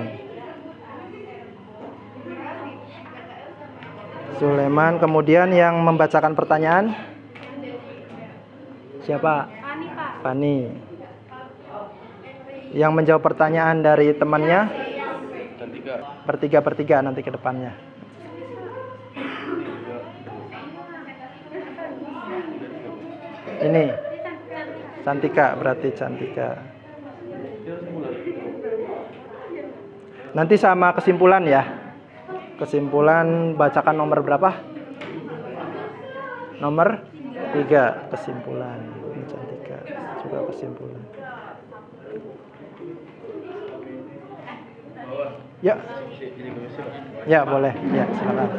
Sulaiman, kemudian yang membacakan pertanyaan siapa? Pani, Pak. Pani. Yang menjawab pertanyaan dari temannya bertiga nanti ke depannya. Ini Cantika, berarti Cantika. Nanti sama kesimpulan ya. Kesimpulan bacakan nomor berapa? Nomor 3 kesimpulan. Ini Cantika juga kesimpulan. Ya. Ya, boleh. Ya, silakan.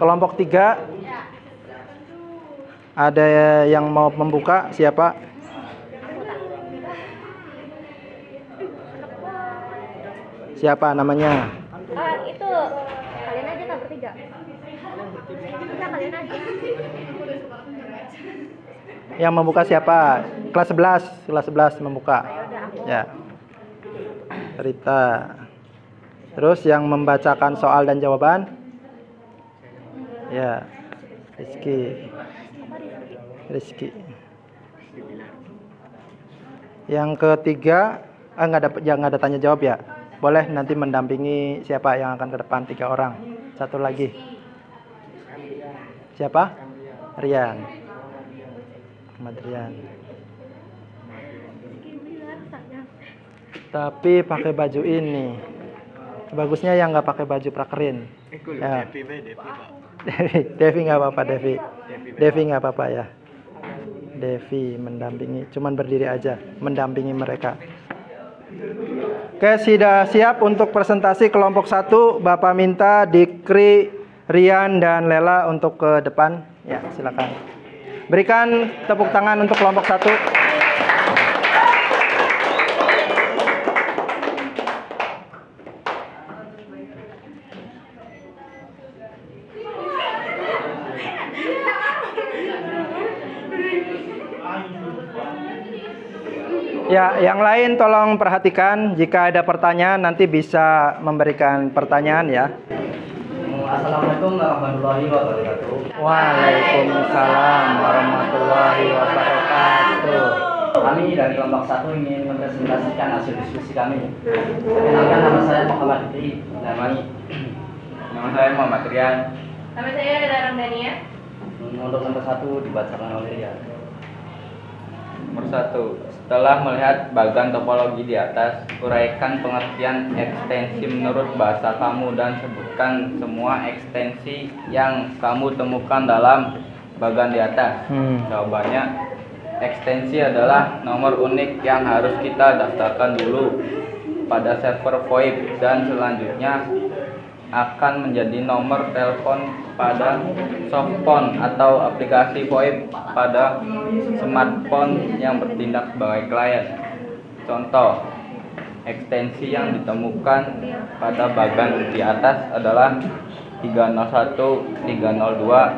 Kelompok 3. Ada yang mau membuka? Siapa? Siapa namanya? Itu kalian aja Kak bertiga. Bisa kalian aja. Yang membuka siapa? Kelas 11 membuka. Ya. Rita. Terus yang membacakan soal dan jawaban? Ya. Rizky. Yang ketiga, nggak ada tanya jawab ya. Boleh nanti mendampingi siapa yang akan ke depan, 3 orang. Satu lagi. Siapa? Rian. Ahmad Rian. Tapi pakai baju ini. Bagusnya yang nggak pakai baju prakerin. Ya. Devi nggak apa-apa, Devi nggak apa-apa ya. Devi mendampingi, cuman berdiri aja, mendampingi mereka. Oke, sudah siap untuk presentasi kelompok 1. Bapak minta Dikri, Rian, dan Lela untuk ke depan. Ya, silakan. Berikan tepuk tangan untuk kelompok 1. Ya, yang lain tolong perhatikan, jika ada pertanyaan nanti bisa memberikan pertanyaan ya. Assalamualaikum warahmatullahi wabarakatuh. Waalaikumsalam warahmatullahi wabarakatuh. Kami dari kelompok 1 ingin mempresentasikan hasil diskusi kami. Perkenalkan, nama saya Muhammad Dikri. Nama saya Muhammad Rian. Nama saya Rela Ramdhania. Untuk nomor 1 dibacakan oleh Rian. Nomor 1. Setelah melihat bagan topologi di atas, uraikan pengertian ekstensi menurut bahasa kamu dan sebutkan semua ekstensi yang kamu temukan dalam bagan di atas. Jawabannya, ekstensi adalah nomor unik yang harus kita daftarkan dulu pada server VoIP dan selanjutnya akan menjadi nomor telepon pada softphone atau aplikasi VoIP pada smartphone yang bertindak sebagai klien. Contoh, ekstensi yang ditemukan pada bagan di atas adalah 301, 302,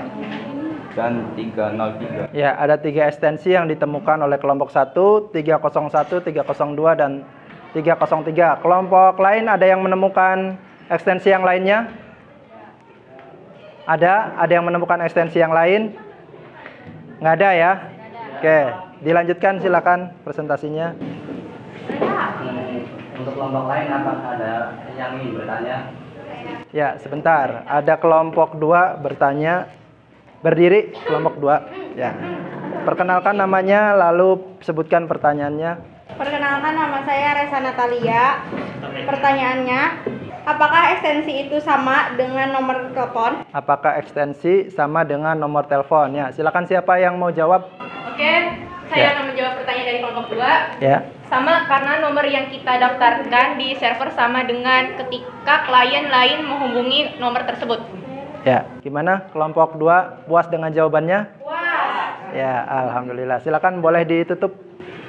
dan 303. Ya, ada 3 ekstensi yang ditemukan oleh kelompok 1, 301, 302, dan 303. Kelompok lain ada yang menemukan ekstensi yang lainnya? Ada yang menemukan ekstensi yang lain? Nggak ada ya? Oke, dilanjutkan silakan presentasinya. Untuk kelompok lain, apakah ada yang ingin bertanya? Ya, sebentar. Ada kelompok 2 bertanya. Berdiri, kelompok 2. Ya. Perkenalkan namanya, lalu sebutkan pertanyaannya. Perkenalkan, nama saya Resa Natalia. Pertanyaannya, apakah ekstensi itu sama dengan nomor telepon? Apakah ekstensi sama dengan nomor telepon? Ya, silakan siapa yang mau jawab? Oke, saya akan menjawab pertanyaan dari kelompok 2. Ya. Sama karena nomor yang kita daftarkan di server sama dengan ketika klien lain menghubungi nomor tersebut. Ya, gimana? Kelompok 2 puas dengan jawabannya? Puas. Ya, alhamdulillah. Silakan boleh ditutup.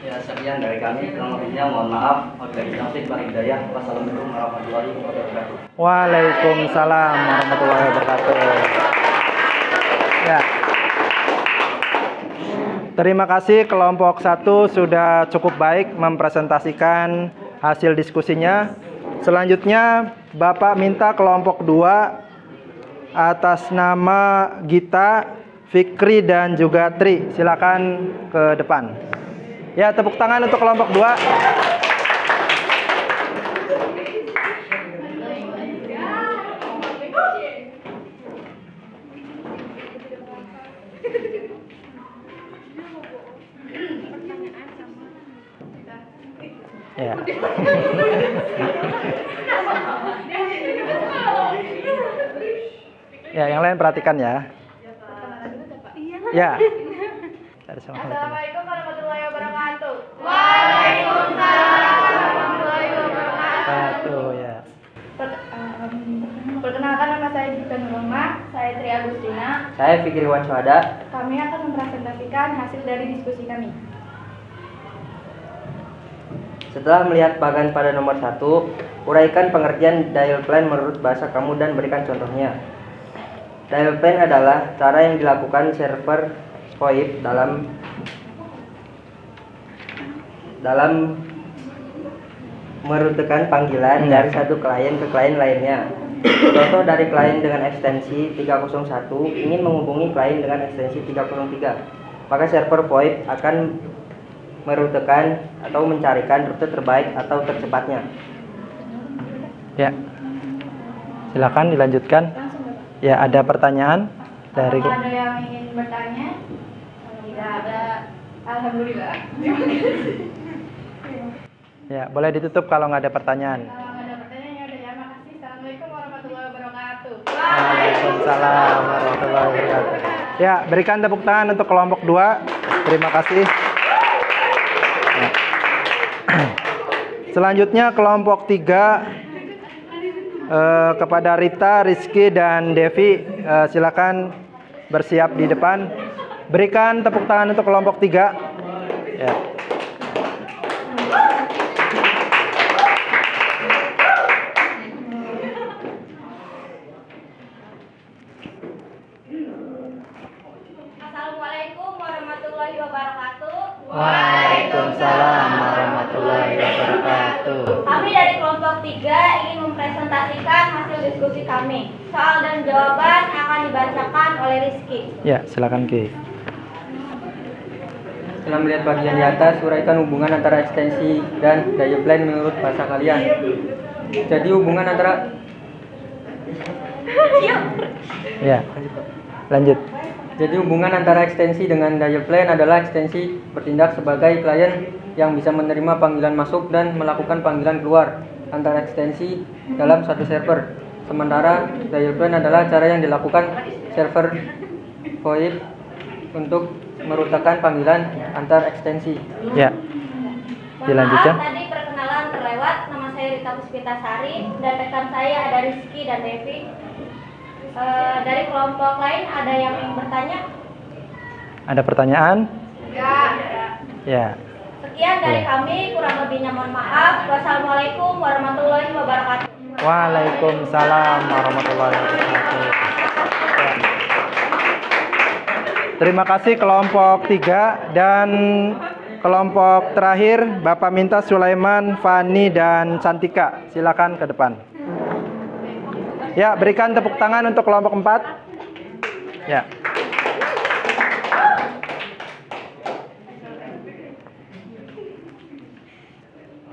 Ya, sekian dari kami. Kurang lebihnya mohon maaf. Wabillahi taufiq wal hidayah. Wassalamualaikum warahmatullahi wabarakatuh. Waalaikumsalam warahmatullahi wabarakatuh. Ya. Terima kasih kelompok 1 sudah cukup baik mempresentasikan hasil diskusinya. Selanjutnya Bapak minta kelompok 2 atas nama Gita, Fikri dan juga Tri. Silakan ke depan. Ya, tepuk tangan untuk kelompok 2. Ya. Ya, yang lain perhatikan ya. Ya. Assalamualaikum warahmatullahi wabarakatuh. Waalaikumsalam warahmatullahi wabarakatuh. Ya. Perkenalkan, nama saya Gita Nuroma, saya Tri Agustina. Saya Fikri Wanswada. Kami akan mempresentasikan hasil dari diskusi kami. Setelah melihat bagan pada nomor 1, uraikan pengertian dial plan menurut bahasa kamu dan berikan contohnya. Dial plan adalah cara yang dilakukan server VoIP dalam merutekan panggilan dari satu klien ke klien lainnya. Contoh dari klien dengan ekstensi 301 ingin menghubungi klien dengan ekstensi 303. Maka server VoIP akan merutekan atau mencarikan rute terbaik atau tercepatnya. Ya. Silakan dilanjutkan. Ya, ada pertanyaan dari Apakah ada yang ingin bertanya? Tidak ada. Alhamdulillah. Ya, boleh ditutup kalau nggak ada pertanyaan. Kalau nggak ada pertanyaan ya udah ya. Makasih. Assalamualaikum warahmatullahi wabarakatuh. Waalaikumsalam warahmatullahi wabarakatuh. Ya, berikan tepuk tangan untuk kelompok 2. Terima kasih. Ya. Selanjutnya kelompok 3 kepada Rita, Rizky dan Devi, silakan bersiap di depan. Berikan tepuk tangan untuk kelompok 3. Ya. Assalamualaikum warahmatullahi wabarakatuh. Waalaikumsalam warahmatullahi wabarakatuh. Kami dari kelompok 3 ingin mempresentasikan hasil diskusi kami. Soal dan jawaban akan dibacakan oleh Rizky. Ya, silakan Ki. Setelah melihat bagian di atas, uraikan hubungan antara ekstensi dan dial plan menurut bahasa kalian. Jadi hubungan antara Ya. Lanjut. Jadi hubungan antara ekstensi dengan dial plan adalah ekstensi bertindak sebagai klien yang bisa menerima panggilan masuk dan melakukan panggilan keluar antara ekstensi dalam satu server. Sementara dial plan adalah cara yang dilakukan server VoIP untuk merutekan panggilan antar ekstensi. Ya. Dilanjutkan. Maaf, tadi perkenalan terlewat. Nama saya Rita Puspitasari dan rekan saya ada Rizky dan Devi. Dari kelompok lain ada yang ingin bertanya? Ada pertanyaan? Ya. Sekian dari kami, kurang lebihnya mohon maaf. Wassalamualaikum warahmatullahi wabarakatuh. Waalaikumsalam warahmatullahi wabarakatuh. Ya. Terima kasih kelompok 3 dan kelompok terakhir Bapak minta Sulaiman, Fani dan Santika. Silakan ke depan. Ya, berikan tepuk tangan untuk kelompok 4. Ya.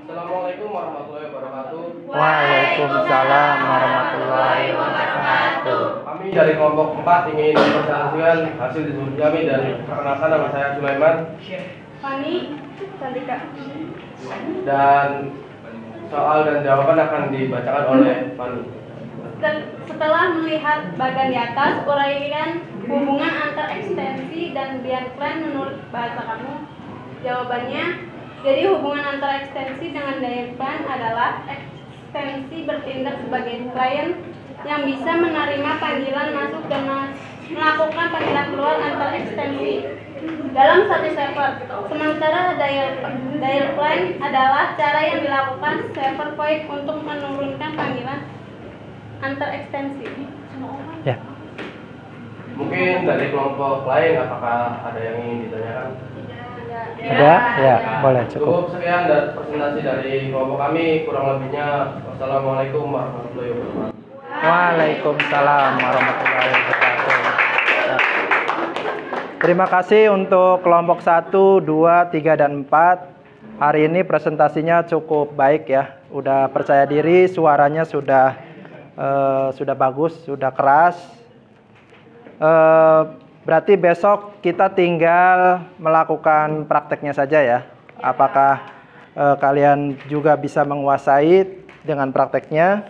Assalamualaikum warahmatullahi wabarakatuh. Waalaikumsalam warahmatullahi wabarakatuh. Kami dari kelompok 4 ingin mempresentasikan hasil diskusi kami dan perkenalkan nama saya Sulaiman Fani, Santika. dan soal dan jawaban akan dibacakan oleh Fani. Setelah melihat bagan di atas, uraikan hubungan antar ekstensi dan dial plan menurut bahasa kamu. Jawabannya, jadi hubungan antar ekstensi dengan dial plan adalah ekstensi bertindak sebagai klien yang bisa menerima panggilan masuk dan melakukan panggilan keluar antar ekstensi dalam satu server. Sementara dial plan adalah cara yang dilakukan server VoIP untuk menurunkan panggilan antar ekstensi. Ya. Mungkin dari kelompok lain apakah ada yang ingin ditanyakan? Ada? Ya, boleh cukup. Cukup sekian dan presentasi dari kelompok kami. Kurang lebihnya wassalamualaikum warahmatullahi wabarakatuh. Waalaikumsalam warahmatullahi wabarakatuh. Ya. Terima kasih untuk kelompok 1, 2, 3, dan 4. Hari ini presentasinya cukup baik ya. Udah percaya diri, suaranya sudah bagus, sudah keras. Berarti besok kita tinggal melakukan prakteknya saja ya. Apakah kalian juga bisa menguasai dengan prakteknya?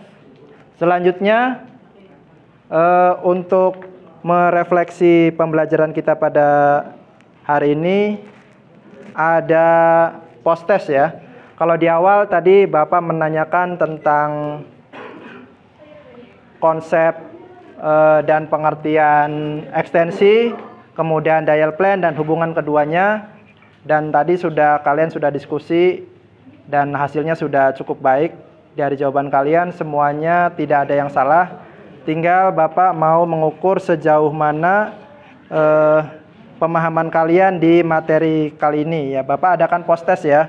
Selanjutnya untuk merefleksi pembelajaran kita pada hari ini ada post test ya. Kalau di awal tadi Bapak menanyakan tentang konsep dan pengertian ekstensi, kemudian dial plan dan hubungan keduanya, dan tadi kalian sudah diskusi dan hasilnya sudah cukup baik. Dari jawaban kalian semuanya tidak ada yang salah. Tinggal Bapak mau mengukur sejauh mana pemahaman kalian di materi kali ini ya. Bapak adakan post test ya.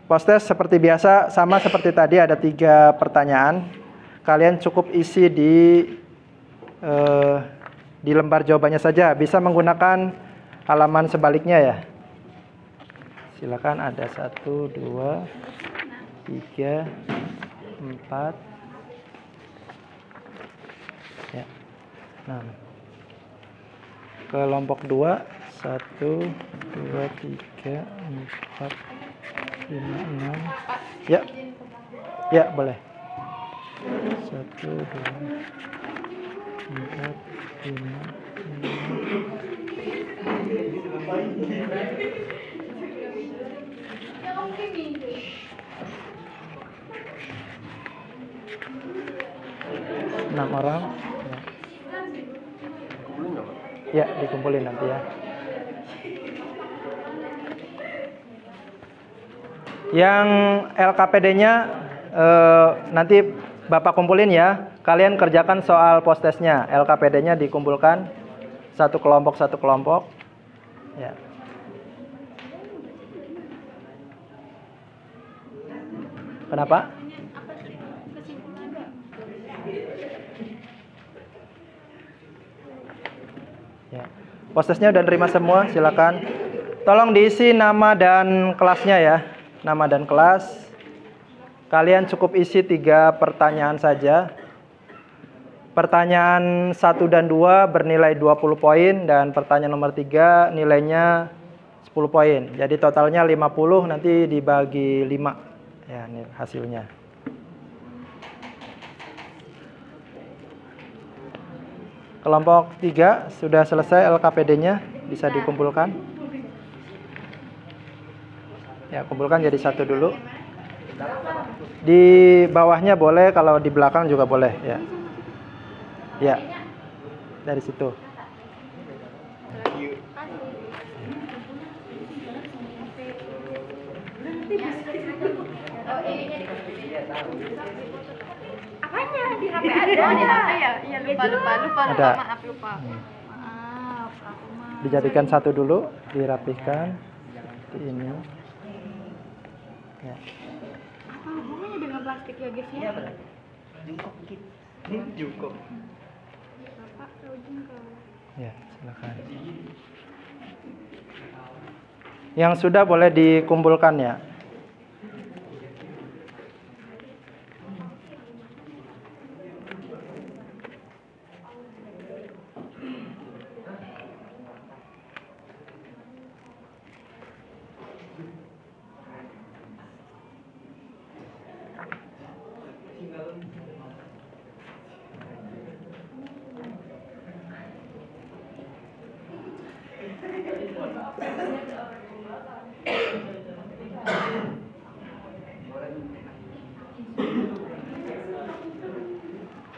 Post test seperti biasa, sama seperti tadi, ada 3 pertanyaan. Kalian cukup isi di lembar jawabannya saja. Bisa menggunakan halaman sebaliknya ya. Silakan, ada 1, 2, 3, 4, ya, 6. Kelompok 2, 1, 2, 3, 4, 5, 6. Ya, ya boleh. 1, 2, 4, 5, 6 orang. Ya, dikumpulin nanti ya. Yang LKPD-nya nanti Bapak kumpulin ya. Kalian kerjakan soal post testnya. LKPD-nya dikumpulkan satu kelompok. Ya. Kenapa? Ya. Post testnya udah nerima semua, silakan. Tolong diisi nama dan kelasnya ya. Nama dan kelas. Kalian cukup isi 3 pertanyaan saja. Pertanyaan 1 dan 2 bernilai 20 poin dan pertanyaan nomor 3 nilainya 10 poin. Jadi totalnya 50, nanti dibagi 5. Ya, ini hasilnya. Kelompok 3 sudah selesai LKPD-nya, bisa dikumpulkan. Ya, kumpulkan jadi 1 dulu. Di bawahnya boleh, kalau di belakang juga boleh ya. Ya, dari situ. Apanya di HP ada? Oh, di HP ya? Iya, lupa. Ada. Maaf, lupa. Maaf, aku mah. Dijadikan 1 dulu, dirapihkan seperti ini. Ya. Apa hubungannya dengan plastik ya, guys ya? Jungkok gitu. Jungkok. Bapak tahu jungkok. Ya, silakan. Yang sudah boleh dikumpulkan ya.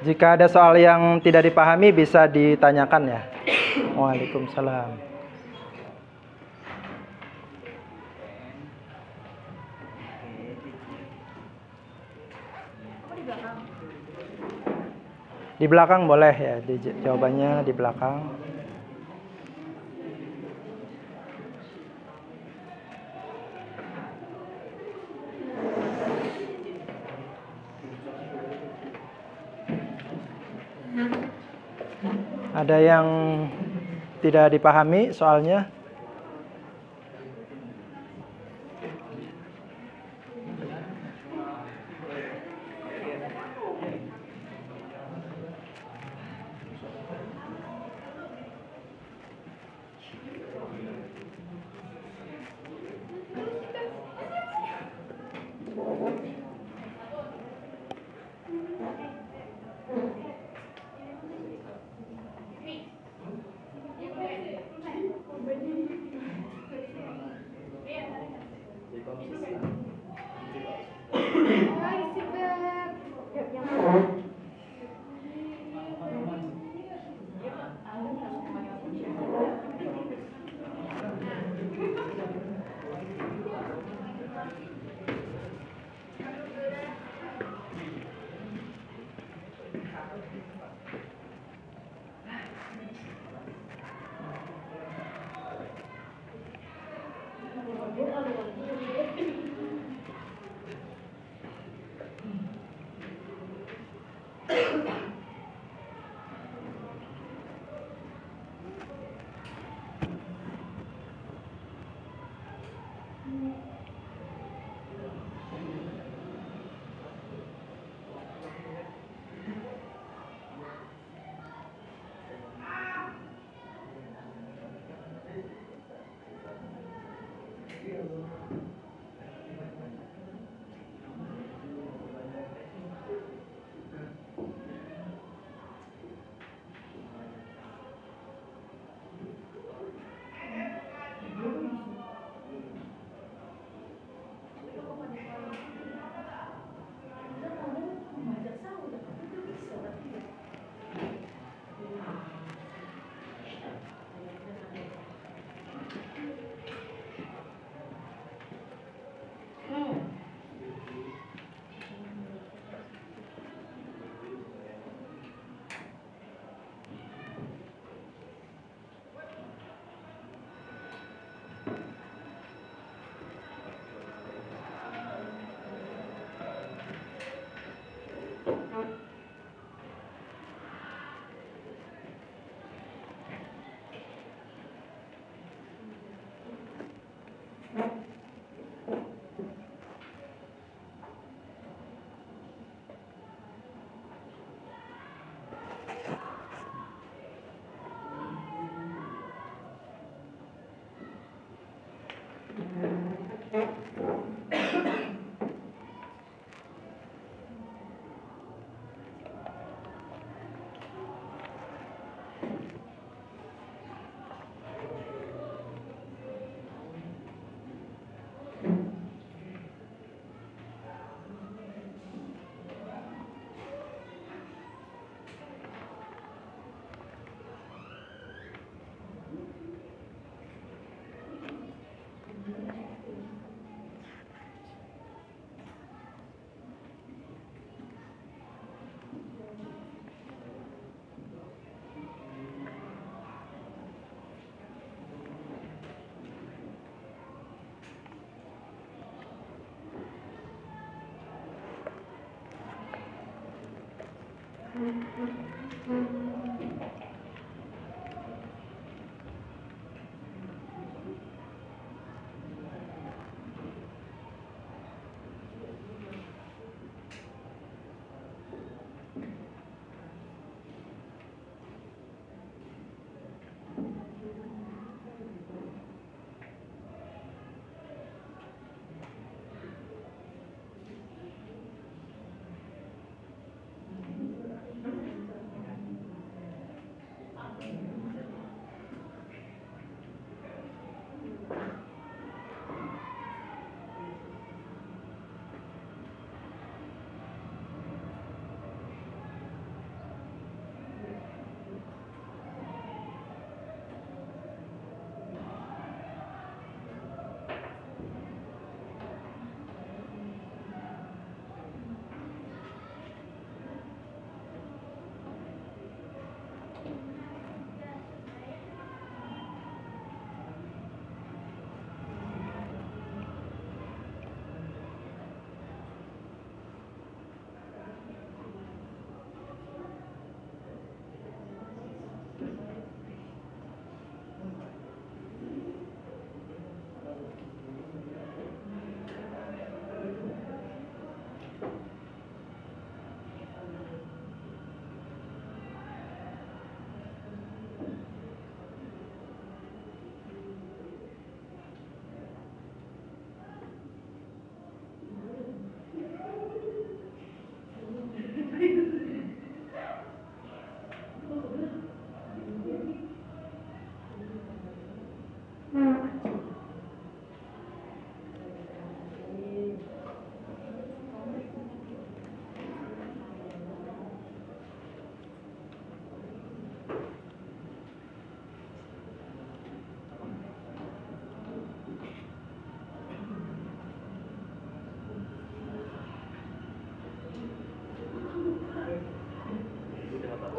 Jika ada soal yang tidak dipahami bisa ditanyakan ya. Waalaikumsalam. Di belakang boleh ya, jawabannya di belakang. Ada yang tidak dipahami soalnya?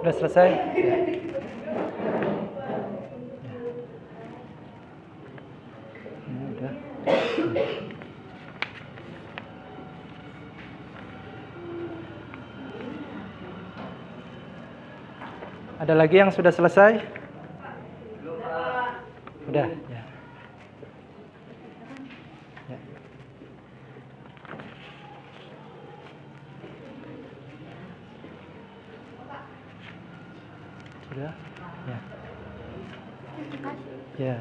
Udah selesai? Ya. Ini udah. Ada lagi yang sudah selesai? Udah, ya. Ya. Sudah? Ya. Ya.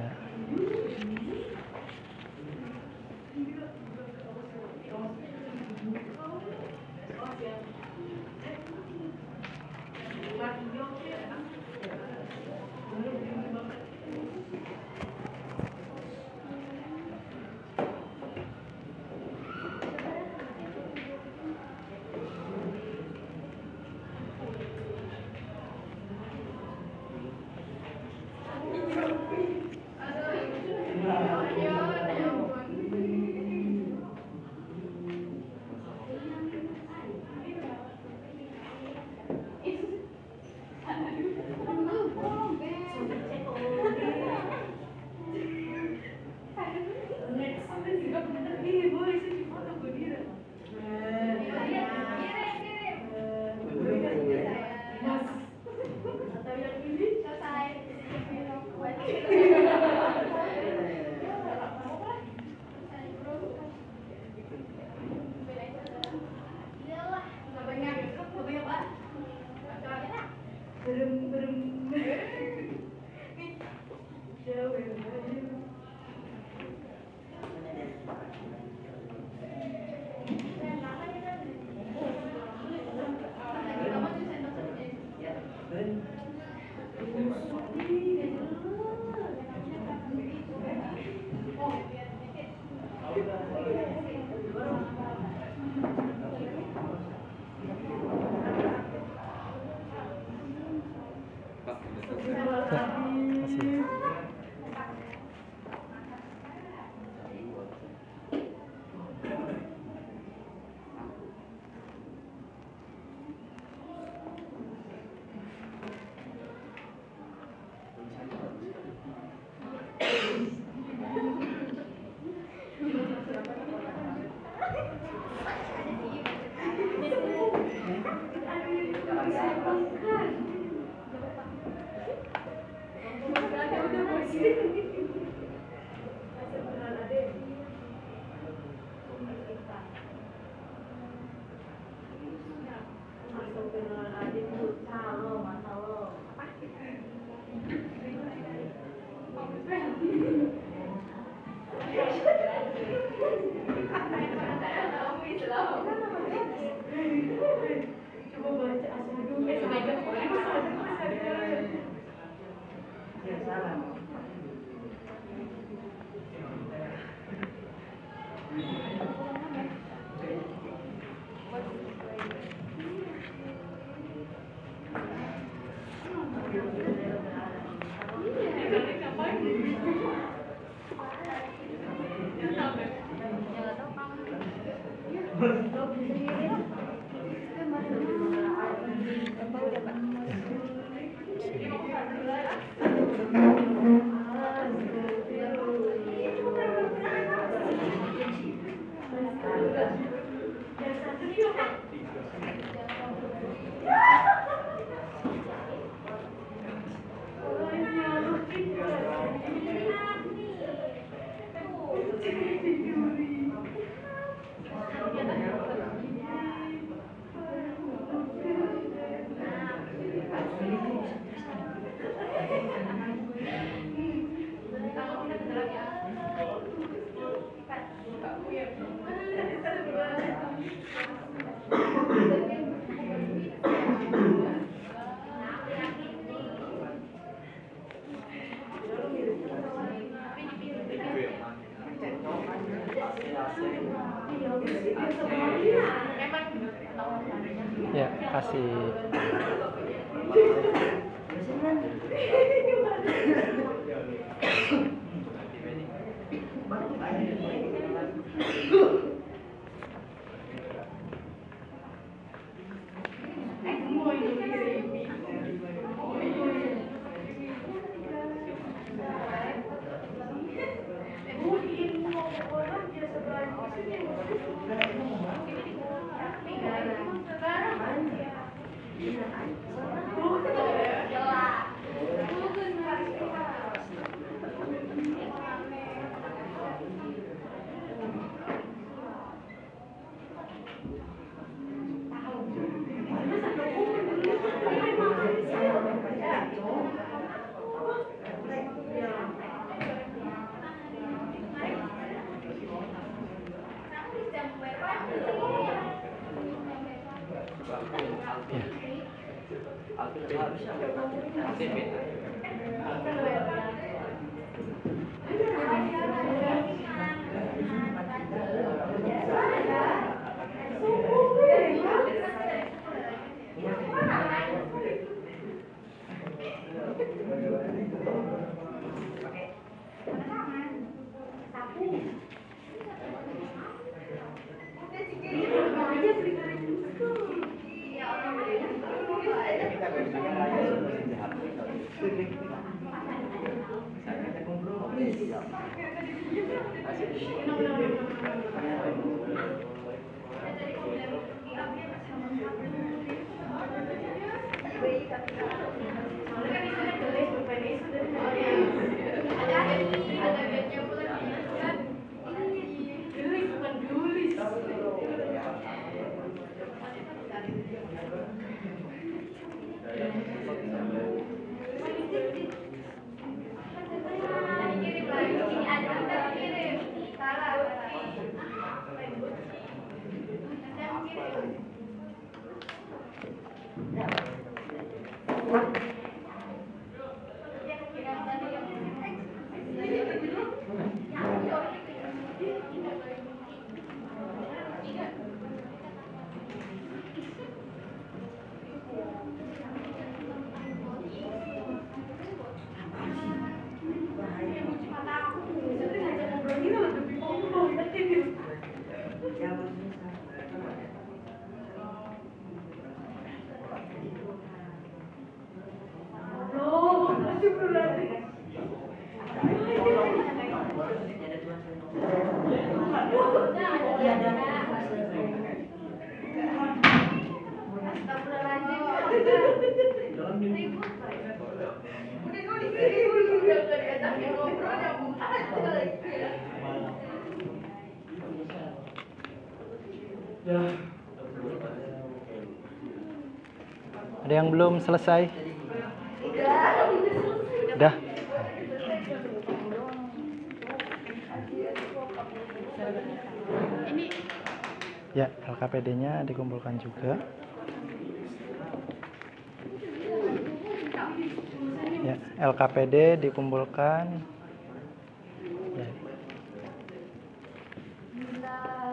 Ya, kasih. Ada yang belum selesai? Udah. Ya, LKPD-nya dikumpulkan juga. Ya, LKPD dikumpulkan. Ya.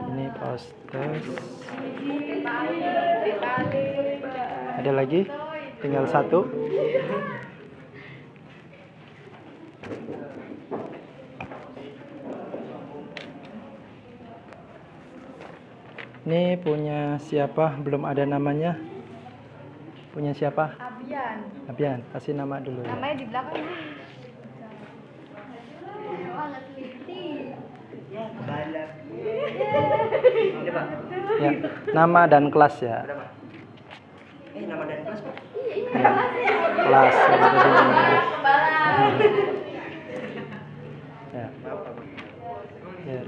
Ini postes. Ada lagi? Tinggal satu. Ini punya siapa? Belum ada namanya. Punya siapa? Abian. Abian, kasih nama dulu. Ya. Namanya di belakang nih. Ya, nama dan kelas ya. Nama dan kelas, Pak? Ya. Kelas. Ya. Ya,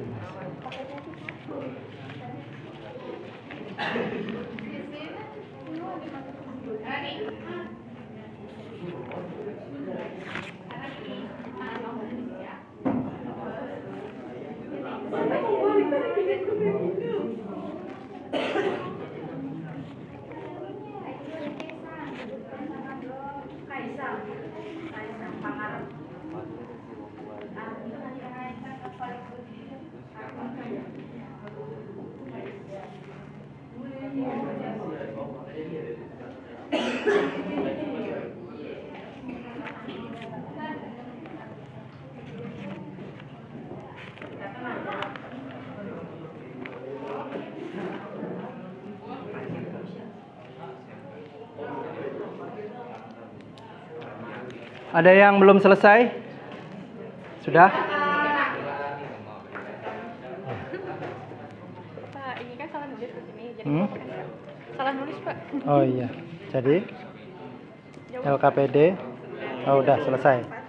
Ada yang belum selesai? Sudah? Pak, ini kan salah nulis di sini. Jadi salah nulis, Pak. Oh iya. Jadi LKPD. Oh, udah selesai.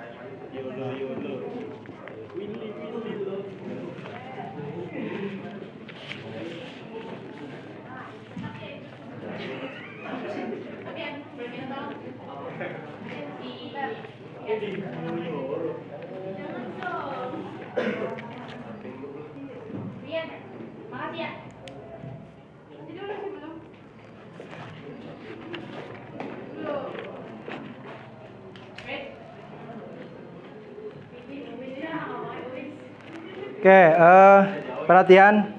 Rian, makasih ya. Jadi udah sih belum? Belum. Oke, perhatian.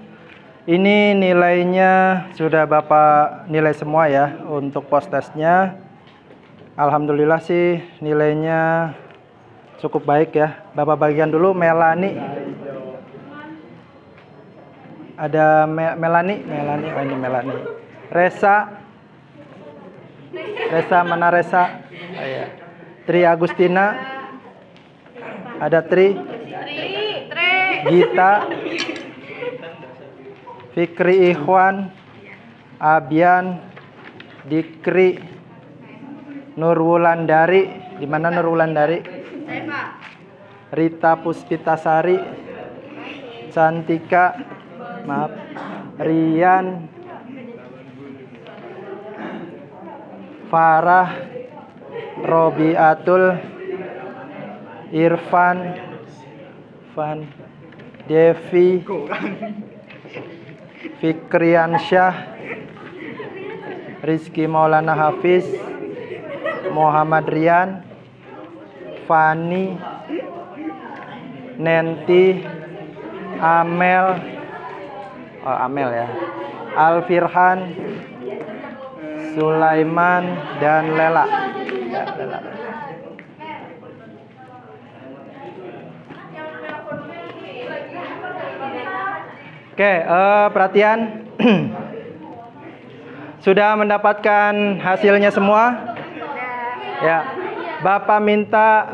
Ini nilainya sudah Bapak nilai semua ya untuk post testnya. Alhamdulillah sih nilainya cukup baik ya. Bapak bagian dulu Melani. Ada Melani, oh ini Melani. Resa mana Resa? Oh, iya. Tri Agustina. Ada Tri. Gita. Fikri Ikhwan, Abian, Dikri, Nurwulandari. Di mana Nurwulandari? Rita Puspitasari, Cantika, maaf, Rian, Farah, Robiatul, Irfan, Devi, Fikriansyah, Rizky Maulana Hafiz, Muhammad Rian, Fani, Nenti, Amel, Amel ya, Alfirhan, Sulaiman, dan Lela. Ya, Lela. Oke, perhatian. Sudah mendapatkan hasilnya semua? Ya. Bapak minta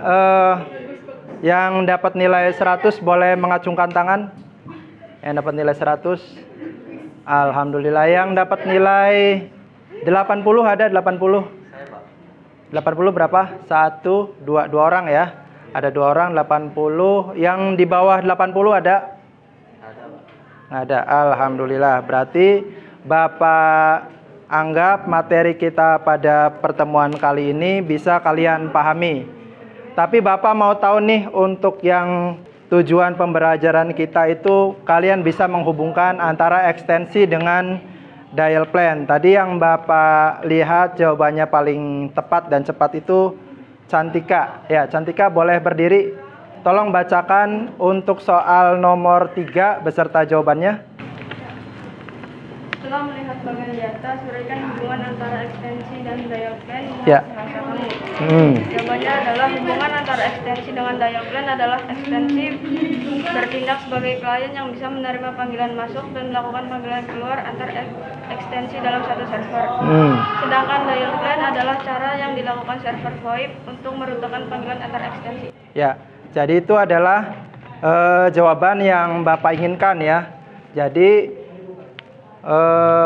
yang dapat nilai 100 boleh mengacungkan tangan. Yang dapat nilai 100. Alhamdulillah. Yang dapat nilai 80 ada 80. 80 berapa? 1, 2 orang ya. Ada 2 orang 80. Yang di bawah 80 ada? Ada. Alhamdulillah. Berarti Bapak anggap materi kita pada pertemuan kali ini bisa kalian pahami. Tapi Bapak mau tahu nih, untuk yang tujuan pembelajaran kita itu kalian bisa menghubungkan antara ekstensi dengan dial plan. Tadi yang Bapak lihat jawabannya paling tepat dan cepat itu Cantika. Ya, Cantika boleh berdiri. Tolong bacakan untuk soal nomor 3 beserta jawabannya. Setelah melihat bagian di atas, uraikan hubungan antara ekstensi dan dial plan dengan Ya. bahasa kamu. Jawabannya adalah hubungan antara ekstensi dengan dial plan adalah ekstensi bertindak sebagai klien yang bisa menerima panggilan masuk dan melakukan panggilan keluar antar ekstensi dalam satu server. Sedangkan dial plan adalah cara yang dilakukan server VoIP untuk merutekan panggilan antar ekstensi. Ya. Jadi itu adalah jawaban yang Bapak inginkan ya. Jadi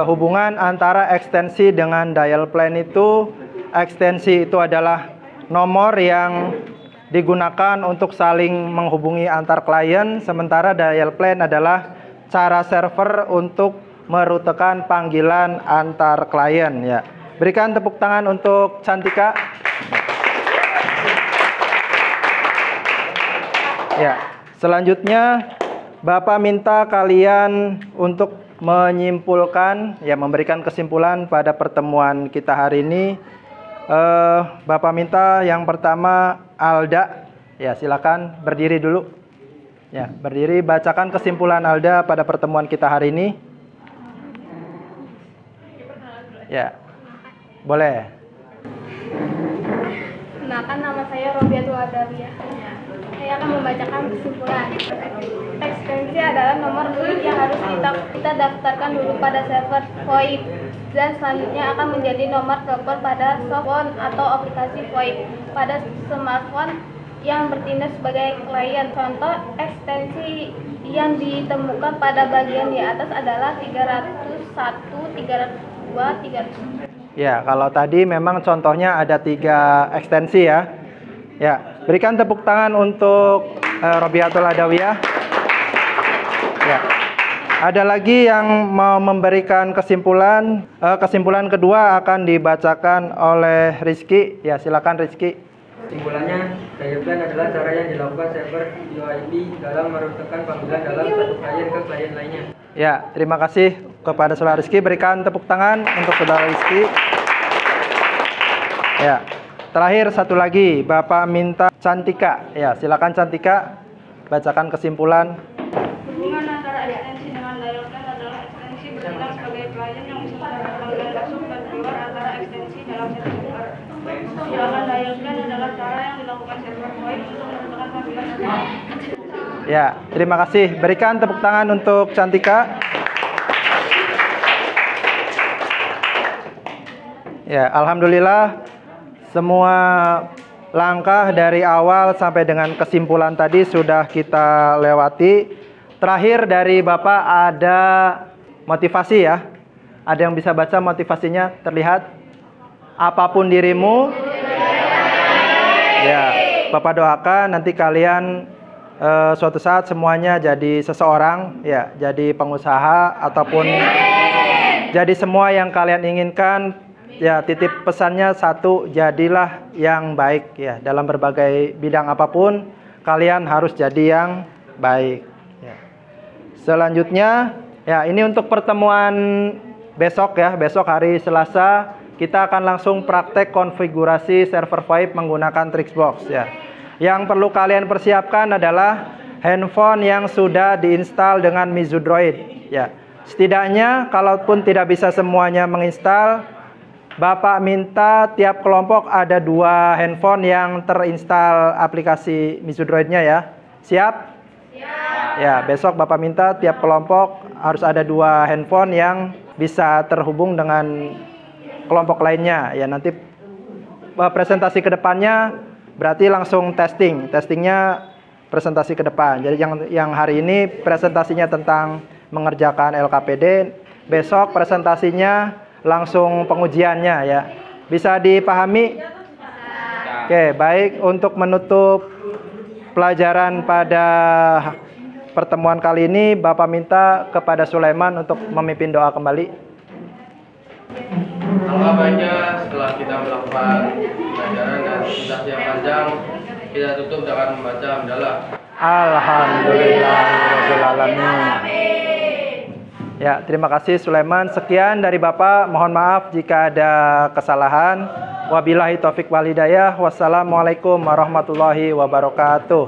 hubungan antara ekstensi dengan dial plan itu, ekstensi itu adalah nomor yang digunakan untuk saling menghubungi antar klien, sementara dial plan adalah cara server untuk merutekan panggilan antar klien ya. Berikan tepuk tangan untuk Cantika. Ya, selanjutnya Bapak minta kalian untuk menyimpulkan, ya memberikan kesimpulan pada pertemuan kita hari ini. Bapak minta yang pertama Alda, ya silakan berdiri dulu. Ya, berdiri, bacakan kesimpulan Alda pada pertemuan kita hari ini. Ya, boleh. Kenalkan, nama saya Robiatul Adawiyah. Saya akan membacakan kesimpulan. Ekstensi adalah nomor unik yang harus kita daftarkan dulu pada server VoIP dan selanjutnya akan menjadi nomor telepon pada softphone atau aplikasi VoIP pada smartphone yang bertindak sebagai klien. Contoh ekstensi yang ditemukan pada bagian di atas adalah 301, 302, 300. Ya, kalau tadi memang contohnya ada 3 ekstensi ya. Ya, berikan tepuk tangan untuk Robiatul Adawiyah. Ya. Ada lagi yang mau memberikan kesimpulan. Kesimpulan kedua akan dibacakan oleh Rizky. Ya, silakan Rizky. Kesimpulannya, dial plan adalah cara yang dilakukan server VoIP dalam merutekan panggilan dalam satu klien ke klien lainnya. Ya, terima kasih kepada saudara Rizky. Berikan tepuk tangan untuk saudara Rizky. Ya, terakhir satu lagi, Bapak minta Cantika. Ya, silakan Cantika, bacakan kesimpulan. diperlukan sebagai klien yang bisa menerima panggilan masuk dan keluar antara ekstensi dalam satu server. Sedangkan dial plan adalah cara yang dilakukan server VoIP untuk menentukan panggilan antara. Ya, terima kasih. Berikan tepuk tangan untuk Cantika. Ya, alhamdulillah semua langkah dari awal sampai dengan kesimpulan tadi sudah kita lewati. Terakhir dari Bapak ada motivasi ya. Ada yang bisa baca motivasinya? Terlihat? Apapun dirimu. Ya, Bapak doakan nanti kalian suatu saat semuanya jadi seseorang, ya, jadi pengusaha ataupun jadi semua yang kalian inginkan. Ya, titip pesannya satu, jadilah yang baik ya. Dalam berbagai bidang apapun, kalian harus jadi yang baik. Ya. Selanjutnya, ya ini untuk pertemuan besok ya. Besok hari Selasa, kita akan langsung praktek konfigurasi server VoIP menggunakan Trixbox ya. Yang perlu kalian persiapkan adalah handphone yang sudah diinstal dengan Mizu Droid ya. Setidaknya, kalaupun tidak bisa semuanya menginstal, Bapak minta tiap kelompok ada 2 handphone yang terinstal aplikasi Mizu Droid-nya ya. Siap? Siap. Ya, besok Bapak minta tiap kelompok harus ada 2 handphone yang bisa terhubung dengan kelompok lainnya. Ya, nanti presentasi ke depannya berarti langsung testing. Testingnya presentasi ke depan. Jadi yang hari ini presentasinya tentang mengerjakan LKPD, besok presentasinya langsung pengujiannya ya. Bisa dipahami? Oke, baik. Untuk menutup pelajaran pada pertemuan kali ini, Bapak minta kepada Sulaiman untuk memimpin doa kembali. Alangkah baiknya setelah kita melakukan pelajaran dan presentasi yang panjang, kita tutup dengan membaca hamdalah. Alhamdulillahirrahmanirrahim. Ya, terima kasih Sulaiman. Sekian dari Bapak. Mohon maaf jika ada kesalahan. Wabillahi taufik wal hidayah. Wassalamualaikum warahmatullahi wabarakatuh.